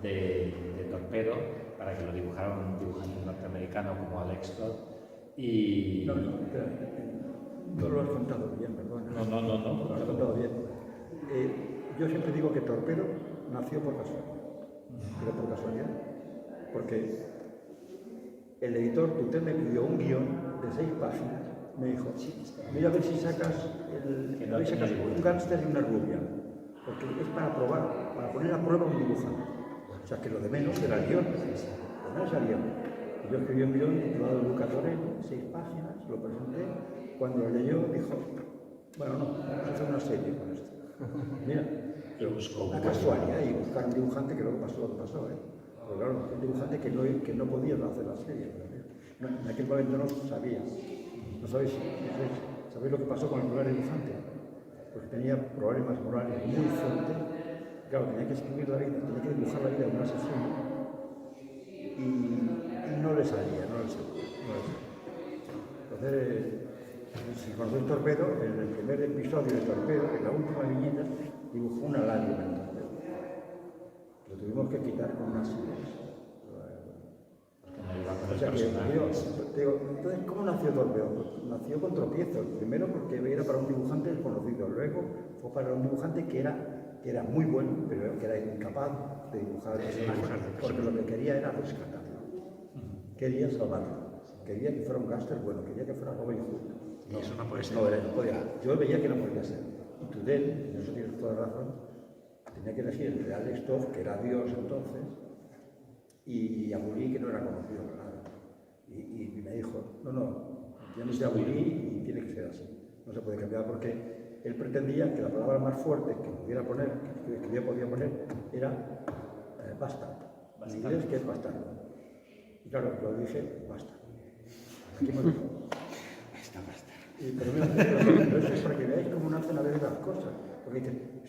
de Torpedo para que lo dibujara un dibujante norteamericano como Alex Todd y... No lo has contado bien, perdón. No. Lo has contado bien. Yo siempre digo que Torpedo nació por casualidad. Pero por casualidad. Porque el editor Tutell me pidió un guión de 6 páginas. Me dijo, mira a ver si sacas un gángster y una rubia. Porque es para probar, para poner a prueba un dibujante. O sea que lo de menos era el guión. Lo menos era el guión. Yo escribí un guión titulado Educatore, 6 páginas, lo presenté. Cuando lo leyó dijo, bueno, no, vamos a hacer una serie con esto. Mira, Pero buscó una casualidad y buscar un dibujante que luego pasó lo que pasó, ¿eh? Pero claro, un dibujante que no podía hacer la serie. No, en aquel momento no sabía. ¿No sabéis lo que pasó con el primer dibujante? Porque tenía problemas morales muy fuertes. Claro, tenía que escribir la vida, tenía que dibujar la vida de un asesino y no le salía. Entonces, si conocéis Torpedo, en el primer episodio de Torpedo, en la última viñeta, dibujó una lágrima en Torpedo. Lo tuvimos que quitar con unas sillas. O sea que entonces, ¿cómo nació Torpedo? Pues nació con tropiezos. Primero porque era para un dibujante desconocido, luego fue para un dibujante que era muy bueno, pero que era incapaz de dibujar personajes, porque lo que quería era rescatarlo. Quería salvarlo. Quería que fuera un gángster bueno, quería que fuera Robin Hood. Y eso no puede ser. No podía. Yo veía que no podía ser. Y Tudel, en eso tienes toda razón, tenía que elegir entre Alex Toth, que era Dios entonces, y Abulí, que no era conocido para nada. Y me dijo, no, tienes de Abulí y tiene que ser así. No se puede cambiar porque él pretendía que la palabra más fuerte que pudiera poner, que yo podía poner, era basta. En inglés, que es bastardo. Y claro, yo dije, basta. Aquí me dijo, basta. Pero esto es para que veáis cómo nacen a veces las cosas. Porque dicen,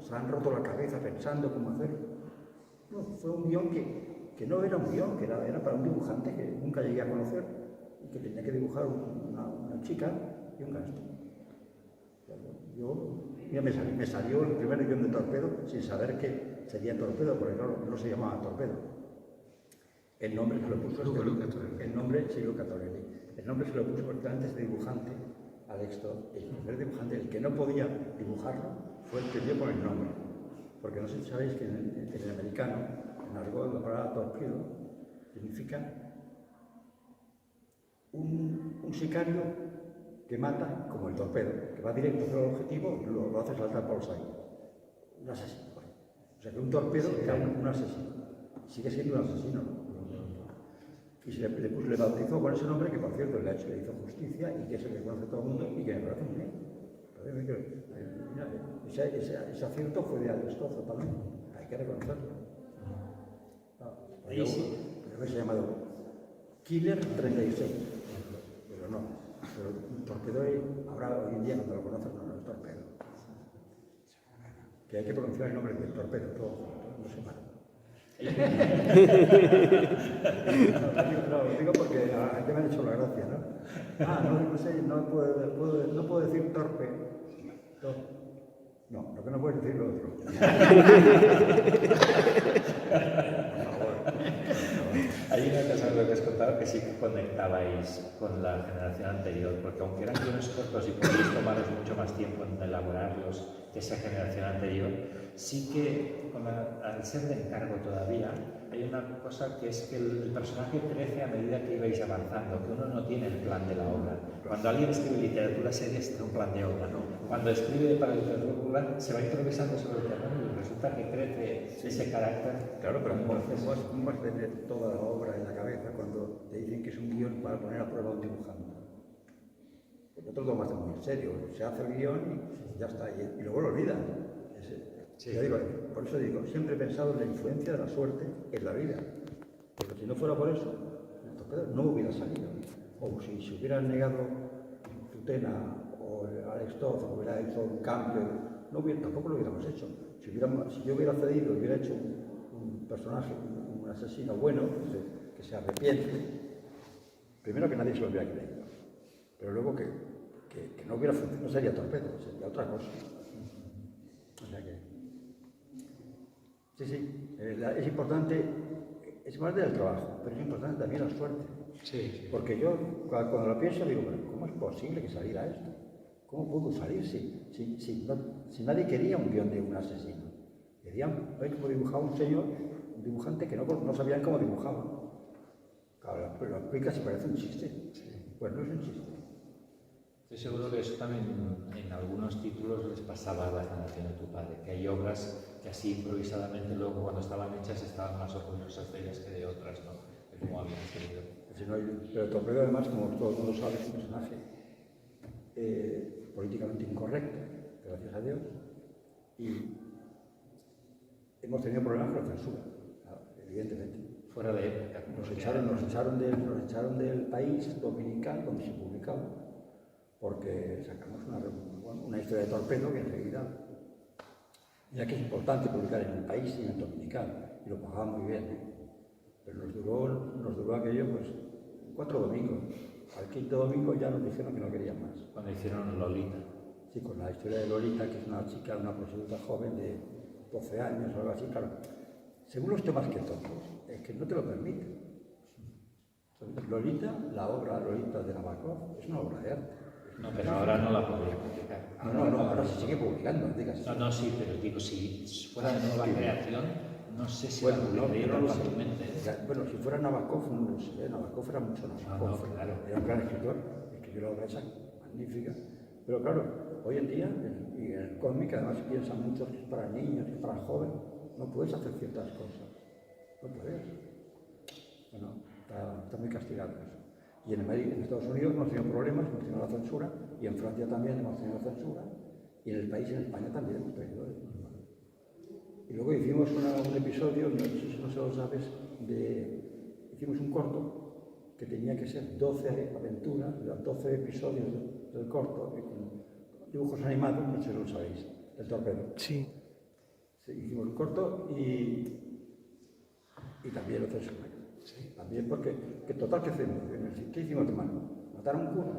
se han roto la cabeza pensando cómo hacerlo. No, fue un guión que no era un guión, que era para un dibujante que nunca llegué a conocer y que tenía que dibujar una chica y un gángster. Me salió el primer guión de Torpedo sin saber que sería Torpedo, porque claro, no se llamaba Torpedo. El nombre se lo puso Luca Torelli. El nombre se lo puso porque antes de dibujante, Alex Toth, el primer dibujante, el que no podía dibujarlo, fue el que dio con el nombre. Porque no sé si sabéis que en el americano, en argot, la palabra torpedo significa un sicario que mata como el torpedo, que va directo hacia el objetivo y lo hace saltar por los aires. Un asesino. O sea que un torpedo era un asesino. Sigue siendo un asesino, ¿no? Y le bautizó con ese nombre que, por cierto, le hizo justicia y que es el que conoce todo el mundo y que me parece muy bien. Ese acierto fue de Alex Toth también, hay que reconocerlo. Yo me he llamado Killer 36, pero no. Pero un torpedo ahora hoy en día cuando lo conocen no es torpedo. Que hay que pronunciar el nombre del torpedo, todo junto, no se para. No, lo digo porque a la gente me ha hecho la gracia, ¿no? No sé, no puedo decir torpe. No, lo que no puedes decir lo otro. Hay una cosa que has contado que sí que conectabais con la generación anterior, porque aunque eran guiones cortos y podéis tomaros mucho más tiempo en elaborarlos que esa generación anterior, sí que al ser de encargo todavía, hay una cosa que es que el personaje crece a medida que ibais avanzando, que uno no tiene el plan de la obra. Cuando alguien escribe literatura seria, está un plan de obra, ¿no? Cuando escribe para literatura popular, se va improvisando sobre el terreno y resulta que crece ese carácter. Claro, pero ¿cómo vas a tener toda la obra en la cabeza cuando te dicen que es un guión para poner a prueba a un dibujante? Porque otros lo tomas muy en serio, se hace el guión y ya está, y luego lo olvidan. Sí. Por eso digo, siempre he pensado en la influencia de la suerte en la vida, porque si no fuera por eso, el torpedo no hubiera salido. O si se hubieran negado Tutena o Alex Toth, o hubiera hecho un cambio, tampoco lo hubiéramos hecho. Si yo hubiera cedido y hubiera hecho un personaje, un asesino bueno, que se arrepiente, primero que nadie se lo hubiera creído, pero luego que no hubiera funcionado, no sería torpedo, sería otra cosa. O sea que... Sí, es importante, es parte del trabajo, pero es importante también la suerte. Sí. Porque yo, cuando lo pienso, digo, ¿cómo es posible que saliera esto? ¿Cómo pudo salir si nadie quería un guión de un asesino? Querían ver cómo dibujaba un señor, un dibujante que no sabían cómo dibujaba. Claro, pero lo explicas y parece un chiste. Sí. Pues no es un chiste. Estoy seguro que eso también en algunos títulos les pasaba a la generación de tu padre, que hay obras que así improvisadamente luego cuando estaban hechas estaban más orgullosas de ellas que de otras, ¿no? De cómo habían escrito. Pero Torpedo además, como todo el mundo sabe, es un personaje políticamente incorrecto, gracias a Dios, y hemos tenido problemas con la censura, claro, evidentemente. Fuera de época. Nos echaron del país dominical donde se publicaba, porque sacamos una historia de torpedo que enseguida, ya que es importante publicar en el país y en el dominical, y lo pagaban muy bien, ¿eh? Pero nos duró aquello pues 4 domingos. Al 5.º domingo ya nos dijeron que no querían más. Cuando hicieron Lolita. Sí, con la historia de Lolita, que es una chica, una prostituta joven de 12 años o algo así, claro. Según los temas que toques, es que no te lo permiten. Entonces, Lolita, la obra Lolita de Nabokov, es una obra de arte. No, pero ahora no la podría publicar. No, ahora se sigue publicando, digas. No, sí, pero digo, si fuera de nueva creación, no sé si Bueno, la publicaría yo no lo sé. fácilmente. Bueno, si fuera Nabokov, no lo sé. Nabokov era mucho Nabokov. No, claro. Era un gran escritor, escribió la obra esa magnífica. Pero claro, hoy en día, y en el cómic, además piensan mucho que es para niños, que es para jóvenes, no puedes hacer ciertas cosas. No puedes. Bueno, está muy castigado eso. Y en Estados Unidos hemos tenido problemas, hemos tenido la censura, y en Francia también hemos tenido censura, y en el país, en España también hemos tenido. Y luego hicimos un episodio, no sé si lo sabes, hicimos un corto que tenía que ser 12 aventuras, 12 episodios del corto, con dibujos animados, no sé si lo sabéis, el torpedo. Sí. Sí, hicimos un corto y también lo censuramos. Sí. También porque, que total, ¿qué hacemos? ¿Qué hicimos de malo? ¿Matar a un cura?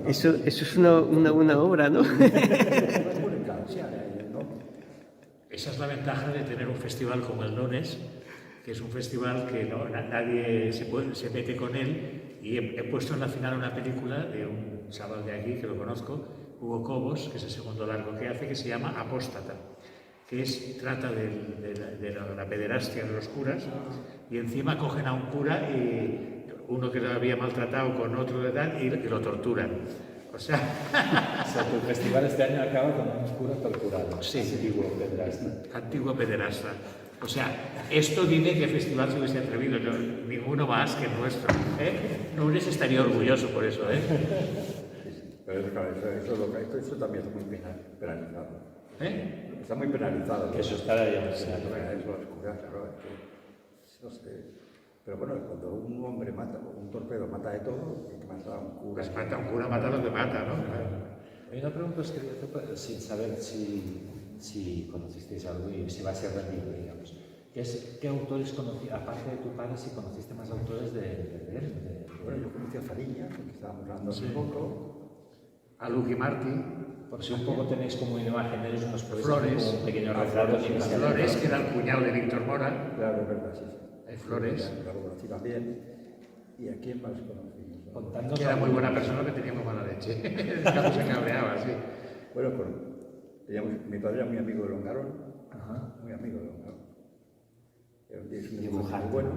Eso es una obra, ¿no? Esa es la ventaja de tener un festival como el Dones, que es un festival que nadie se mete con él, y he puesto en la final una película de un chaval de aquí que lo conozco, Hugo Cobos, que es el segundo largo que hace, que se llama Apóstata, que trata de la pederastia de los curas, y encima cogen a un cura, y uno que lo había maltratado con otro de edad, y lo torturan. O sea, tu festival este año acaba con un cura torturado. Sí. Antiguo pederasta. Antiguo pederasta. O sea, esto dime qué festival se hubiese atrevido, ninguno más que el nuestro. Nunes estaría orgulloso por eso, ¿eh? Pero claro, eso también está muy penalizado. Está muy penalizado. Eso está ahí. Eso es curar, claro. No sé. Pero bueno, cuando un hombre mata, un torpedo mata de todo, hay que matar a un cura. Pues mata a un cura, mata a lo que mata, ¿no? Hay una pregunta que quería hacer sin saber si conocisteis algo y si va a ser rendido, digamos. ¿Qué autores conociste, aparte de tu padre, si conociste más autores de él? Bueno, yo conocí a Fariña, que estábamos hablando hace poco. A Lucky Martí. Por si un poco tenéis como imaginarios, nos podéis Flores. hacer como un pequeño retrato. Flores, que era el cuñado de Víctor Mora. Claro, es verdad, sí. Flores. Lo conocí también. ¿Y a quién más conocí? Contándonos Que era muy buena persona, que tenía muy mala leche. Cuando se cabreaba, sí. Bueno, mi padre era muy amigo de Longarón. Ajá. Muy amigo de Longarón. Era un Dibujante. muy bueno,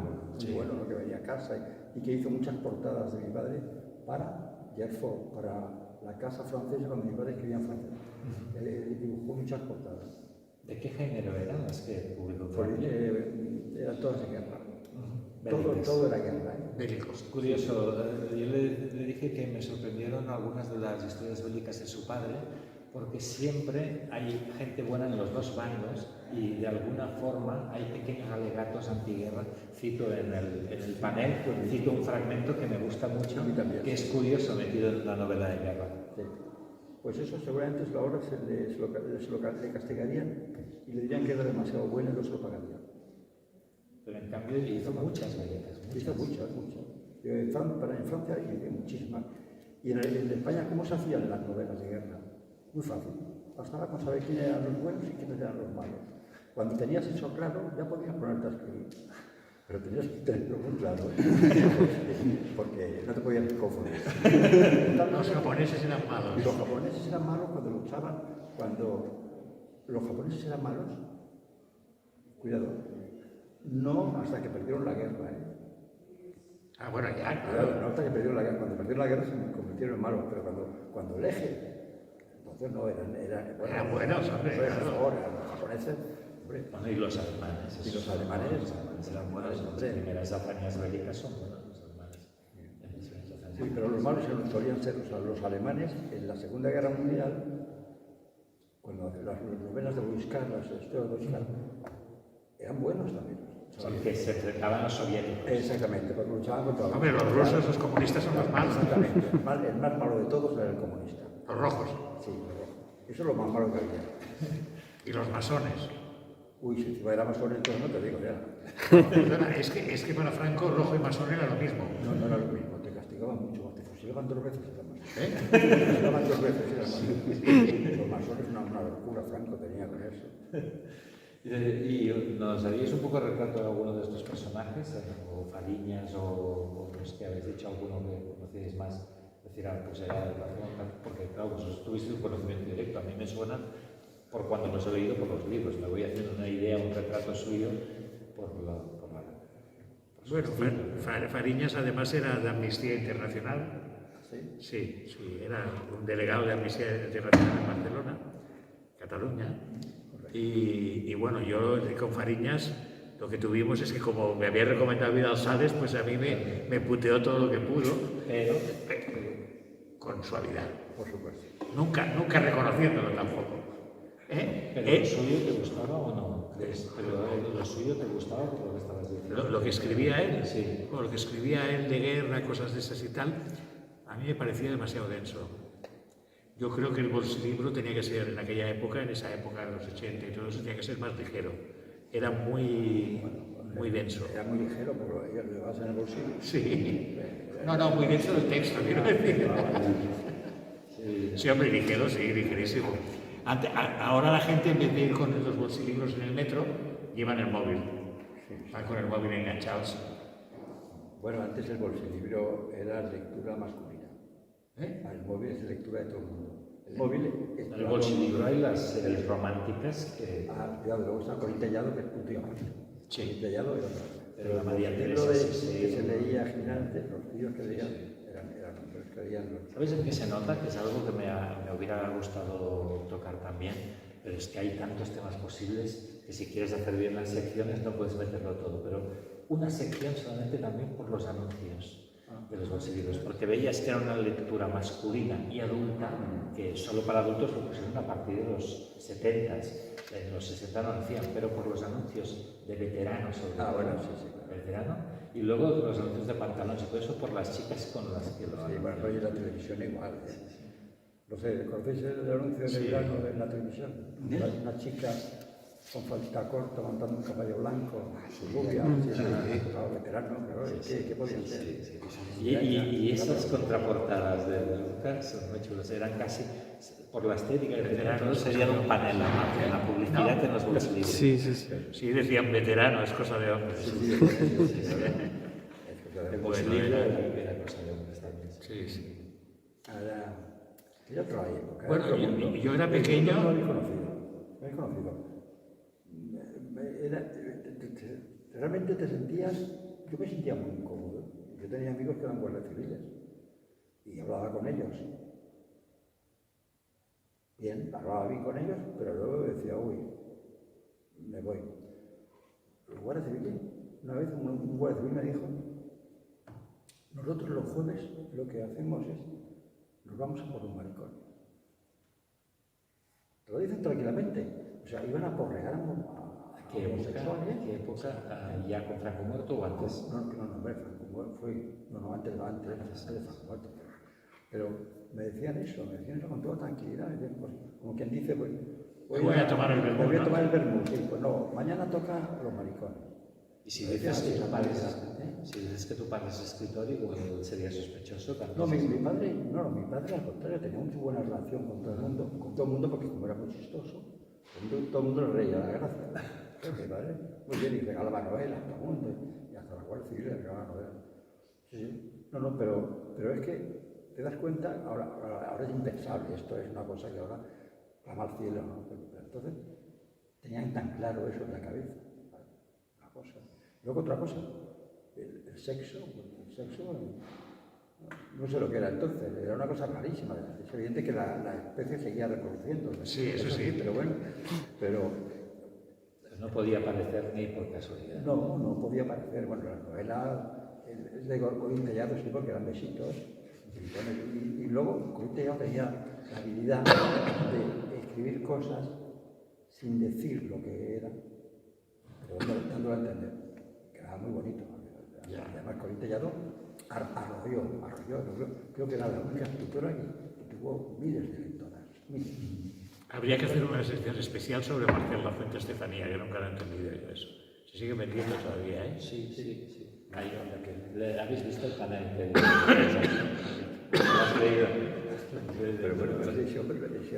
muy bueno, ¿no? Que venía a casa y que hizo muchas portadas de mi padre para Gerfort, para la casa francesa, cuando mi padre escribía en francés. Dibujó muchas portadas. ¿De qué género eran las que publicó? Eran todas de guerra. Bélicas. Todo era guerra. Bélicos. Curioso, yo le dije que me sorprendieron algunas de las historias bélicas de su padre, porque siempre hay gente buena en los dos bandos y de alguna forma hay pequeños alegatos antiguerra. Cito en el panel, cito un fragmento que me gusta mucho, que es curioso metido en la novela de guerra. Sí. Pues eso seguramente ahora le castigarían y le dirían que era demasiado bueno y no se lo pagarían. Pero en cambio hizo muchas bélicas. Hizo muchas. En Francia hice muchísimas. Y en España, ¿cómo se hacían las novelas de guerra? Muy fácil. Bastaba con saber quiénes eran los buenos y quiénes eran los malos. Cuando tenías eso claro, ya podías ponerte a escribir. Pero tenías que tenerlo muy claro, porque no te podías confundir. Los japoneses eran malos. Los japoneses eran malos cuando luchaban, los japoneses eran malos, cuidado, no hasta que perdieron la guerra, Ah, bueno, ya. Cuidado, no hasta que perdieron la guerra. Cuando perdieron la guerra se convirtieron en malos, pero cuando el eje, entonces no, Eran buenos, hombre, claro. Los japoneses, hombre. Bueno, y los alemanes. Y los alemanes eran buenos. Las primeras hazañas bélicas son buenos los alemanes. Sí, pero los malos solían ser los alemanes en la Segunda Guerra Mundial, cuando las novelas de Boixcar, las historias de Boixcar, eran buenos también. Porque se enfrentaban los soviéticos. Exactamente, porque luchaban contra los... Hombre, los rusos, los comunistas son los malos. Exactamente, el más malo de todos era el comunista. Los rojos. Sí, los rojos. Eso es lo más malo que había. Y los masones. Uy, si encima era masón, entonces no te digo ya. Perdona, es que para Franco rojo y masón era lo mismo. No era lo mismo, te castigaban mucho más, te fusilaban 2 veces y eran más. Te fusilaban 2 veces y eran más. Los masones, una locura, Franco tenía con eso. ¿Y nos haríais un poco retrato de alguno de estos personajes? O Fariñas, o los que habéis dicho, alguno que conocíais más? Es decir, pues era el Barcelona, porque claro, vosotros tuvisteis un conocimiento directo. A mí me suenan por cuando los he leído por los libros. Me voy haciendo una idea, un retrato suyo por su Bueno, estilo. Fariñas además era de Amnistía Internacional. ¿Sí? Sí, era un delegado de Amnistía Internacional en Barcelona, Cataluña. Y bueno, yo con Fariñas lo que tuvimos es que como me había recomendado Vidal Sales, pues a mí me puteó todo lo que pudo, Pero con suavidad. Por supuesto. Nunca reconociéndolo tampoco. ¿Pero lo suyo te gustaba o no? Pero lo suyo te gustaba por lo que estabas diciendo. Lo que escribía él, Sí. bueno, lo que escribía él de guerra, cosas de esas y tal, a mí me parecía demasiado denso. Yo creo que el bolsilibro tenía que ser, en aquella época, en esa época de los 80 y todo eso, tenía que ser más ligero. Era muy denso. Era muy ligero, pero ella lo llevabas en el bolsillo. Sí. No, muy denso el texto, quiero decir. Sí, hombre, ligero, sí, ligerísimo. Ahora la gente, en vez de ir con los bolsilibros en el metro, llevan el móvil. Van con el móvil enganchados. Bueno, antes el bolsilibro era lectura masculina. El móvil es lectura de todo el mundo. El móvil es... En el bolsilibro hay las series románticas que... Cuidado, luego está Corintellado, que es punto y aparte. Sí. Corintellado era otra. Pero la María el Teresa libro sí, que se leía generalmente, los tíos que leían, eran hombres que leían los... ¿Sabes en qué se nota? Que es algo que me hubiera gustado tocar también, pero es que hay tantos temas posibles que si quieres hacer bien las secciones no puedes meterlo todo, pero una sección solamente también por los anuncios de los bolsilibros, porque veías que era una lectura masculina y adulta, que solo para adultos lo pusieron a partir de los 70s, en los 60 no lo hacían, pero por los anuncios de veteranos sobre todo, bueno, sí, claro. veterano, y luego los anuncios de pantalones y todo eso por las chicas con las que lo Sí, bueno, y la televisión igual. No sé, ¿conocéis el anuncio de verano en la televisión? Una chica con falta corta montando un caballo blanco, rubia, claro, veterano, pero ¿qué podía ser? Y esas contraportadas de Lucas son muy chulas, eran casi por la estética de veteranos, serían un panel en la publicidad en los bolsillos. Sí. Sí, decían veterano, es cosa de hombres. El bolsillo era cosa de hombres también. Sí. Ahora, era otra época. Bueno, otro mundo. yo era pequeño. No lo habéis conocido. Realmente te sentías, yo me sentía muy incómodo. Yo tenía amigos que eran guardias civiles y hablaba con ellos. Bien, hablaba bien con ellos, pero luego decía, uy, me voy. Los guardias civiles, una vez un guardia civil me dijo, nosotros los jueves lo que hacemos es, nos vamos a por un maricón. Te lo dicen tranquilamente. O sea, iban a porrear a ¿Qué homosexuales. época? ¿Qué época? ¿Ya con Franco muerto o antes? No, hombre, Franco muerto fue, antes de Franco muerto. Pero me decían eso con toda tranquilidad. Decían, pues, como quien dice, pues, Voy a tomar el vermut. voy a tomar el vermut, sí, pues no, mañana toca los maricones. Y si dices que tu padre es escritor, igual sería sospechoso también. No, mi padre al contrario, tenía muy buena relación con todo el mundo porque como era muy chistoso, todo el mundo le reía la gracia. Pero mi padre, muy bien, y regalaba novelas a todo el mundo, y hasta la Guardia Civil le regalaba novelas. Sí. No, pero es que te das cuenta, ahora es impensable, esto es una cosa que ahora clama al cielo, ¿no? Pero entonces tenían tan claro eso en la cabeza, una cosa. Luego otra cosa, el sexo, no sé lo que era entonces, era una cosa rarísima. Es evidente que la especie seguía reproduciendo. Sí, eso sí. Pero bueno, no podía aparecer ni por casualidad. No podía aparecer. Bueno, la novela es de Corín Tellado, sí, porque eran besitos. Y luego Corín Tellado tenía la habilidad de escribir cosas sin decir lo que era, pero dándolo a entender, que era muy bonito. Además, Corín Tellado arrolló. Creo que era la única escritora que tuvo miles de lectoras. Miles. Habría que hacer una sección especial sobre Marcial Lafuente Estefanía, que nunca lo he entendido yo eso. Se sigue vendiendo todavía, ¿eh? Sí. Ahí, ¿habéis visto el panel que ¿lo has leído? Pero bueno, ese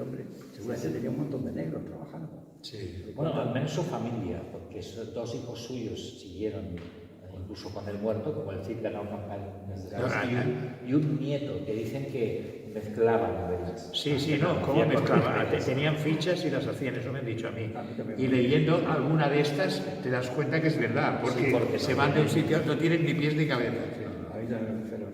hombre seguramente tenía un montón de negros trabajando. Sí. Bueno, al menos su familia, porque esos dos hijos suyos siguieron incluso con el muerto, como el Cid ganó campaña, y un nieto que dicen que mezclaba novelas. Sí, no, ¿cómo mezclaba? Tenían fichas y las hacían, eso me han dicho a mí. Y leyendo alguna de estas te das cuenta que es verdad, porque se van de un sitio, no tienen ni pies ni cabeza. Sí. A mí también me dijeron.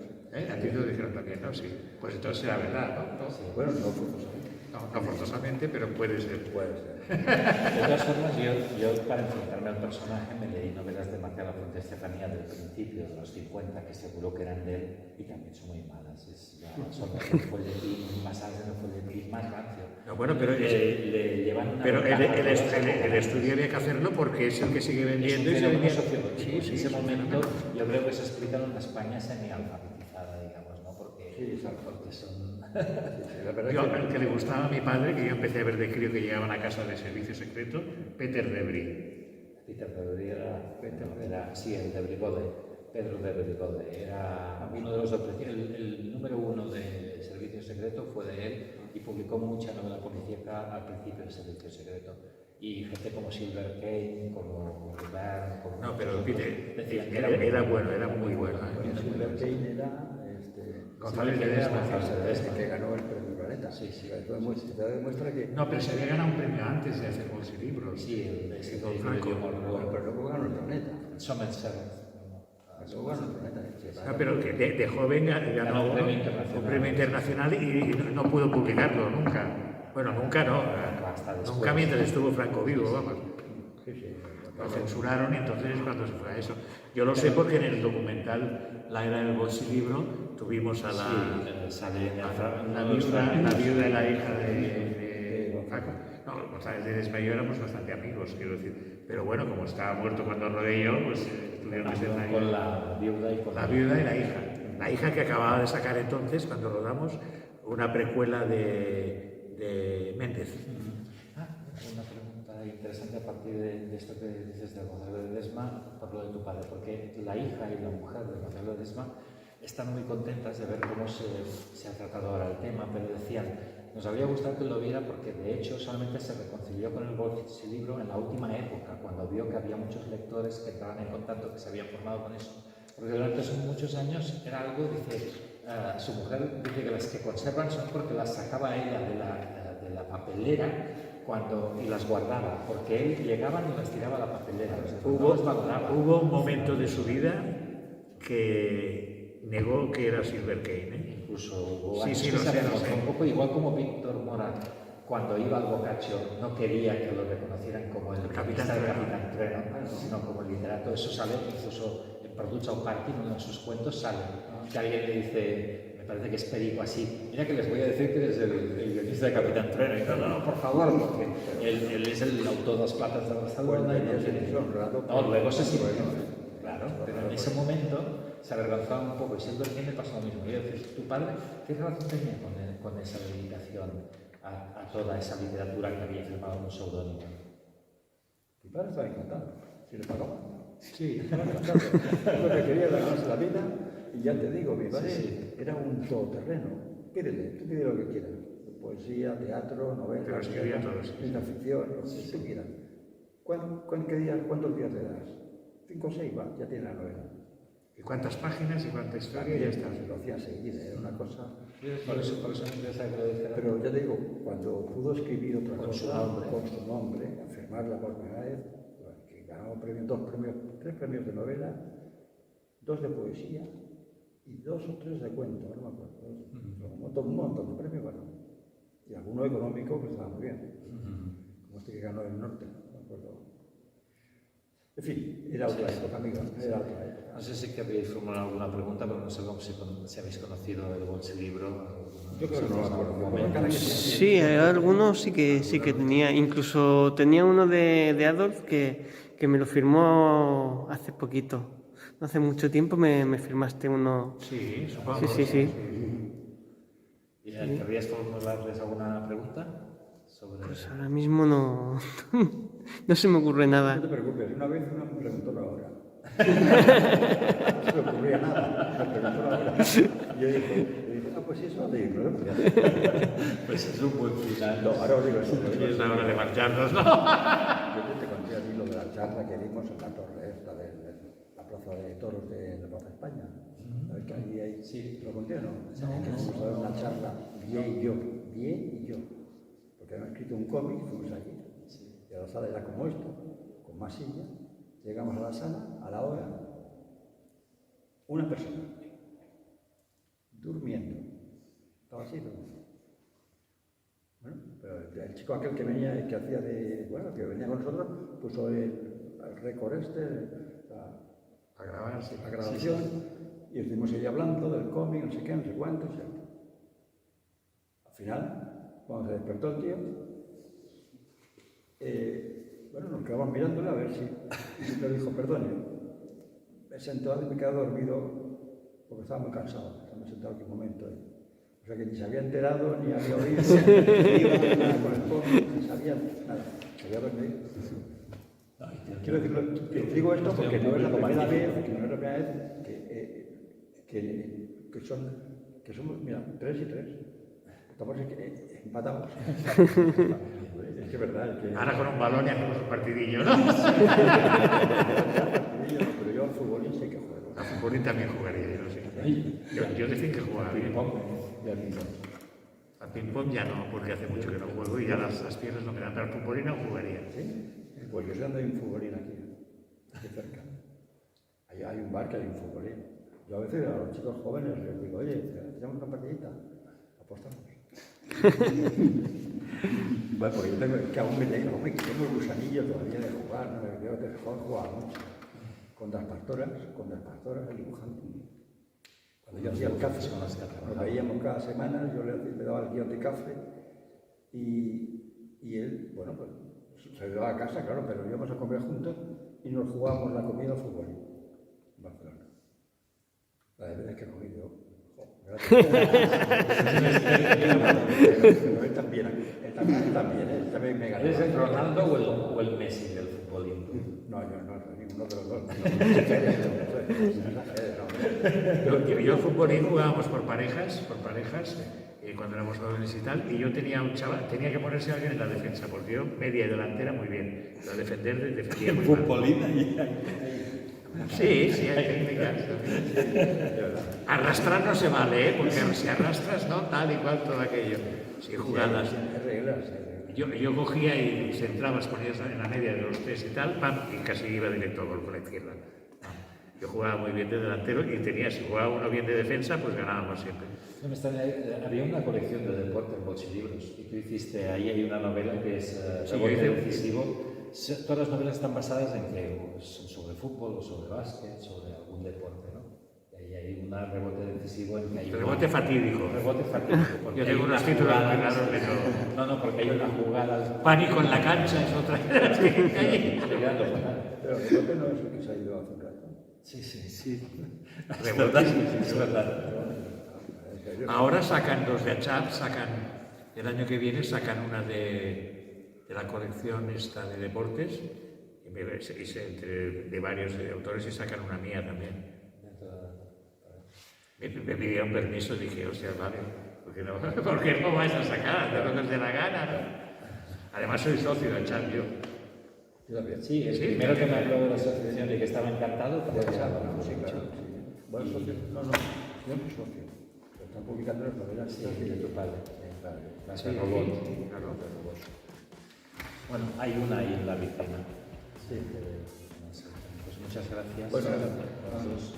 A ti te lo dijeron también, ¿no? Sí. Pues entonces era verdad, ¿no? Sí. Bueno, no forzosamente. No forzosamente, pero puede ser. Puede ser. De todas formas, yo para enfrentarme al personaje me leí novelas de Marcial Lafuente Estefanía del principio, de los 50, que seguro que eran de él, y también son muy malas. Son el folletín, basadas en el folletín más rancio. No, bueno, pero le llevan una pero ventaja el estudio había que hacerlo porque es el que sigue vendiendo y se fenómeno vendía. sociológico. En ese momento yo creo que se ha escrito en una España semi-alfabetizada, digamos, ¿no? Porque son... La verdad Yo, al que le gustaba a mi padre, que yo empecé a ver de crío que llegaban a casa de servicio secreto, Peter Debris. Peter Debris era sí, el de Brigode, Pedro de Brigode, era uno de los el número uno de Servicio Secreto fue de él y publicó mucha novela policíaca al principio del Servicio Secreto. Y gente como Silver Kane, como Rivera, como... No, pero Peter decían que era bueno, era muy bueno. Silver Kane era González Ledesma. que ganó el premio Planeta. Sí. Eso demuestra que... No, pero se había ganado un premio antes de hacer bolsa y libros. Sí, ese Don de Franco. Pero luego ganó el Planeta. Somerset. Luego ganó el Planeta. Ah, pero que de joven ganó un premio internacional y no pudo publicarlo nunca. Bueno, nunca no. Nunca mientras estuvo Franco vivo, vamos. Lo censuraron y entonces es cuando se fue a eso. Yo lo sé porque en el documental La Era del Bolsilibro tuvimos a la viuda y la hija de Paco. No, González Ledesma y yo éramos bastante amigos, quiero decir. Pero bueno, como estaba muerto cuando rodé yo, pues tuvieron que ser con la viuda y con la viuda y la hija. La hija que acababa de sacar entonces, cuando rodamos, una precuela de Méndez. Una pregunta interesante a partir de esto que dices de Gonzalo Ledesma, por lo de tu padre, porque la hija y la mujer de Gonzalo Ledesma están muy contentas de ver cómo se ha tratado ahora el tema, pero decían, nos habría gustado que lo viera porque de hecho solamente se reconcilió con el bolsilibro en la última época, cuando vio que había muchos lectores que entraban en contacto, que se habían formado con eso. Porque durante esos muchos años era algo, dice, su mujer dice que las que conservan son porque las sacaba ella de la papelera y las guardaba, porque él llegaba y las tiraba a la papelera. Hubo un momento de su vida que negó que era Silver Kane, ¿eh? Incluso hubo sí, años sí, que lo se sé, remontó un poco, igual como Víctor Mora, cuando iba al Boccaccio, no quería que lo reconocieran como el Capitán Treno, sino como el literato. Eso sale, incluso en Production Party, uno de sus cuentos sale, que alguien le dice, me parece que es Perico así, mira que les voy a decir que eres el guionista de Capitán Treno, y no, por favor, porque él es el autor de las platas de Barcelona y no tiene... No, luego se sintió, claro, pero en ese momento se avergonzaba un poco, y Silver Kane le pasó lo mismo. Y yo decía, ¿tu padre qué relación tenía con esa dedicación a toda esa literatura que había firmado en un seudónimo? Mi padre estaba encantado, si le pagaban. Sí, estaba encantado. Lo que quería era ganarse la vida, y ya te digo, mi padre era un todoterreno. Pídele, tú pide lo que quieras. Poesía, teatro, novela, pero escribía todo, ciencia ficción, lo que tú quieras. ¿Cuántos días le das? 5 o 6, va, ya tiene la novela. ¿Y cuántas páginas y cuánta historia? Y ya está. Lo hacía seguida, era una cosa... Por eso me interesa que lo dijera. Pero ya te digo, cuando pudo escribir otra cosa con su nombre, afirmarla por primera vez, que ganó tres premios de novela, 2 de poesía y 2 o 3 de cuento, no me acuerdo. Un montón de premios ganó. Y alguno económico que estaba muy bien. Como este que ganó el norte, no me acuerdo. En fin, era otra época, amigo, era otra época. No sé si queréis formular alguna pregunta, pero no sé si habéis conocido el bolsilibro. Yo creo que no lo acuerdo. Sí, algunos sí que tenía. Incluso tenía uno de Adolf que me lo firmó hace poquito. No hace mucho tiempo me firmaste uno. Sí, supongo. Sí. ¿Y querrías formularles alguna pregunta? Pues ahora mismo no, no se me ocurre No nada. te preocupes, una vez una me preguntó la hora. No se me ocurría nada, me preguntó la hora. Y yo dije, pues eso no te digo, ¿no? Pues es un buen final. No, ahora os digo eso. Y es la hora de marcharnos, ¿no? Yo te conté a ti lo de la charla que dimos en la torre esta de la plaza de toros de la Plaza España. ¿Sabes que ahí sí, ¿lo conté o no? Que fuimos a dar una charla, bien y yo. Porque habían escrito un cómic, fuimos allí. Y la sala era como esto, con más sillas. Llegamos a la sala, a la hora, una persona, durmiendo. Estaba así, bueno, pero el chico aquel que venía, que hacía que venía con nosotros, puso el récord a grabarse, la grabación, y estuvimos ahí hablando del cómic, no sé qué, no sé cuántos. Al final, cuando se despertó el tío, nos quedamos mirándole a ver si le dijo, perdone, me he sentado y me he quedado dormido porque estaba muy cansado, estaba sentado aquí un momento. O sea que ni se había enterado, ni había oído, ni iba nada con el cómic, ni sabía nada, se había dormido. Quiero decirlo, digo esto porque no es la primera vez que somos, mira, 3 y 3. Estamos empatados. Es que es verdad. Ahora con un balón y hacemos un partidillo, ¿no? Pero yo al fútbol sé que juego. A fútbol también jugaría, yo no sé. Yo decía que jugaba bien. Al ping-pong ya no, porque hace mucho que no juego y ya las piernas no me dan, pero al fútbol no jugaría. ¿Sí? Pues yo sé dónde hay un futbolín aquí cerca. Ahí hay un bar que hay un futbolín. Yo a veces a los chicos jóvenes les digo, oye, ¿hacemos una partidita? Apostamos. Bueno, porque yo tengo el gusanillo todavía de jugar, ¿no? Yo de joven jugaba mucho. Con las pastoras dibujando. Cuando yo hacía el café, nos veíamos cada semana, yo le daba el guión de café y él, bueno, pues se iba a casa, claro, pero íbamos a comer juntos y nos jugábamos la comida al fútbol en Barcelona. La de veces que he comido. Él también me ganó. ¿Eres el Ronaldo o el Messi del fútbol? No, yo no, ninguno de los dos. Yo al fútbol jugábamos por parejas, cuando éramos jóvenes y tal, y yo tenía un chaval, tenía que ponerse alguien en la defensa, porque yo media y delantera muy bien, pero defendía muy mal. Sí, hay técnicas. Arrastrar no se vale, porque si arrastras, ¿no? Tal y cual, todo aquello. Si jugadas. Yo cogía y centrabas, ponías en la media de los 3 y tal, pam, y casi iba directo al gol con la izquierda. Yo jugaba muy bien de delantero y si jugaba uno bien de defensa, pues ganábamos siempre. Había una colección de deporte en bolsilibros y tú hiciste, ahí hay una novela que es Rebote decisivo. Todas las novelas están basadas en que son sobre fútbol o sobre básquet, sobre algún deporte, ¿no? Y ahí hay un rebote decisivo en que hay Rebote fatídico. Rebote fatídico. Yo tengo unos títulos muy claros de todo. No, porque hay una jugada... Pánico en la cancha es otra. Pero el rebote no es el que se ha ido hace un rato. Sí. Rebote. Es verdad. Ahora sacan los de Achap, el año que viene sacan una de la colección esta de deportes, de varios autores, y sacan una mía también. Me pidieron permiso y dije, hostia, vale, ¿por qué no vais a sacar? De lo que os dé la gana, ¿no? Además soy socio de Achap, yo. Sí, el primero que me habló de la asociación y que estaba encantado fue Achap. Sí, claro. Bueno, socio, no, siempre socio. Están publicando las novelas de tu padre. Bueno, hay una ahí en la vitrina. Sí. Pues muchas gracias. Pues gracias.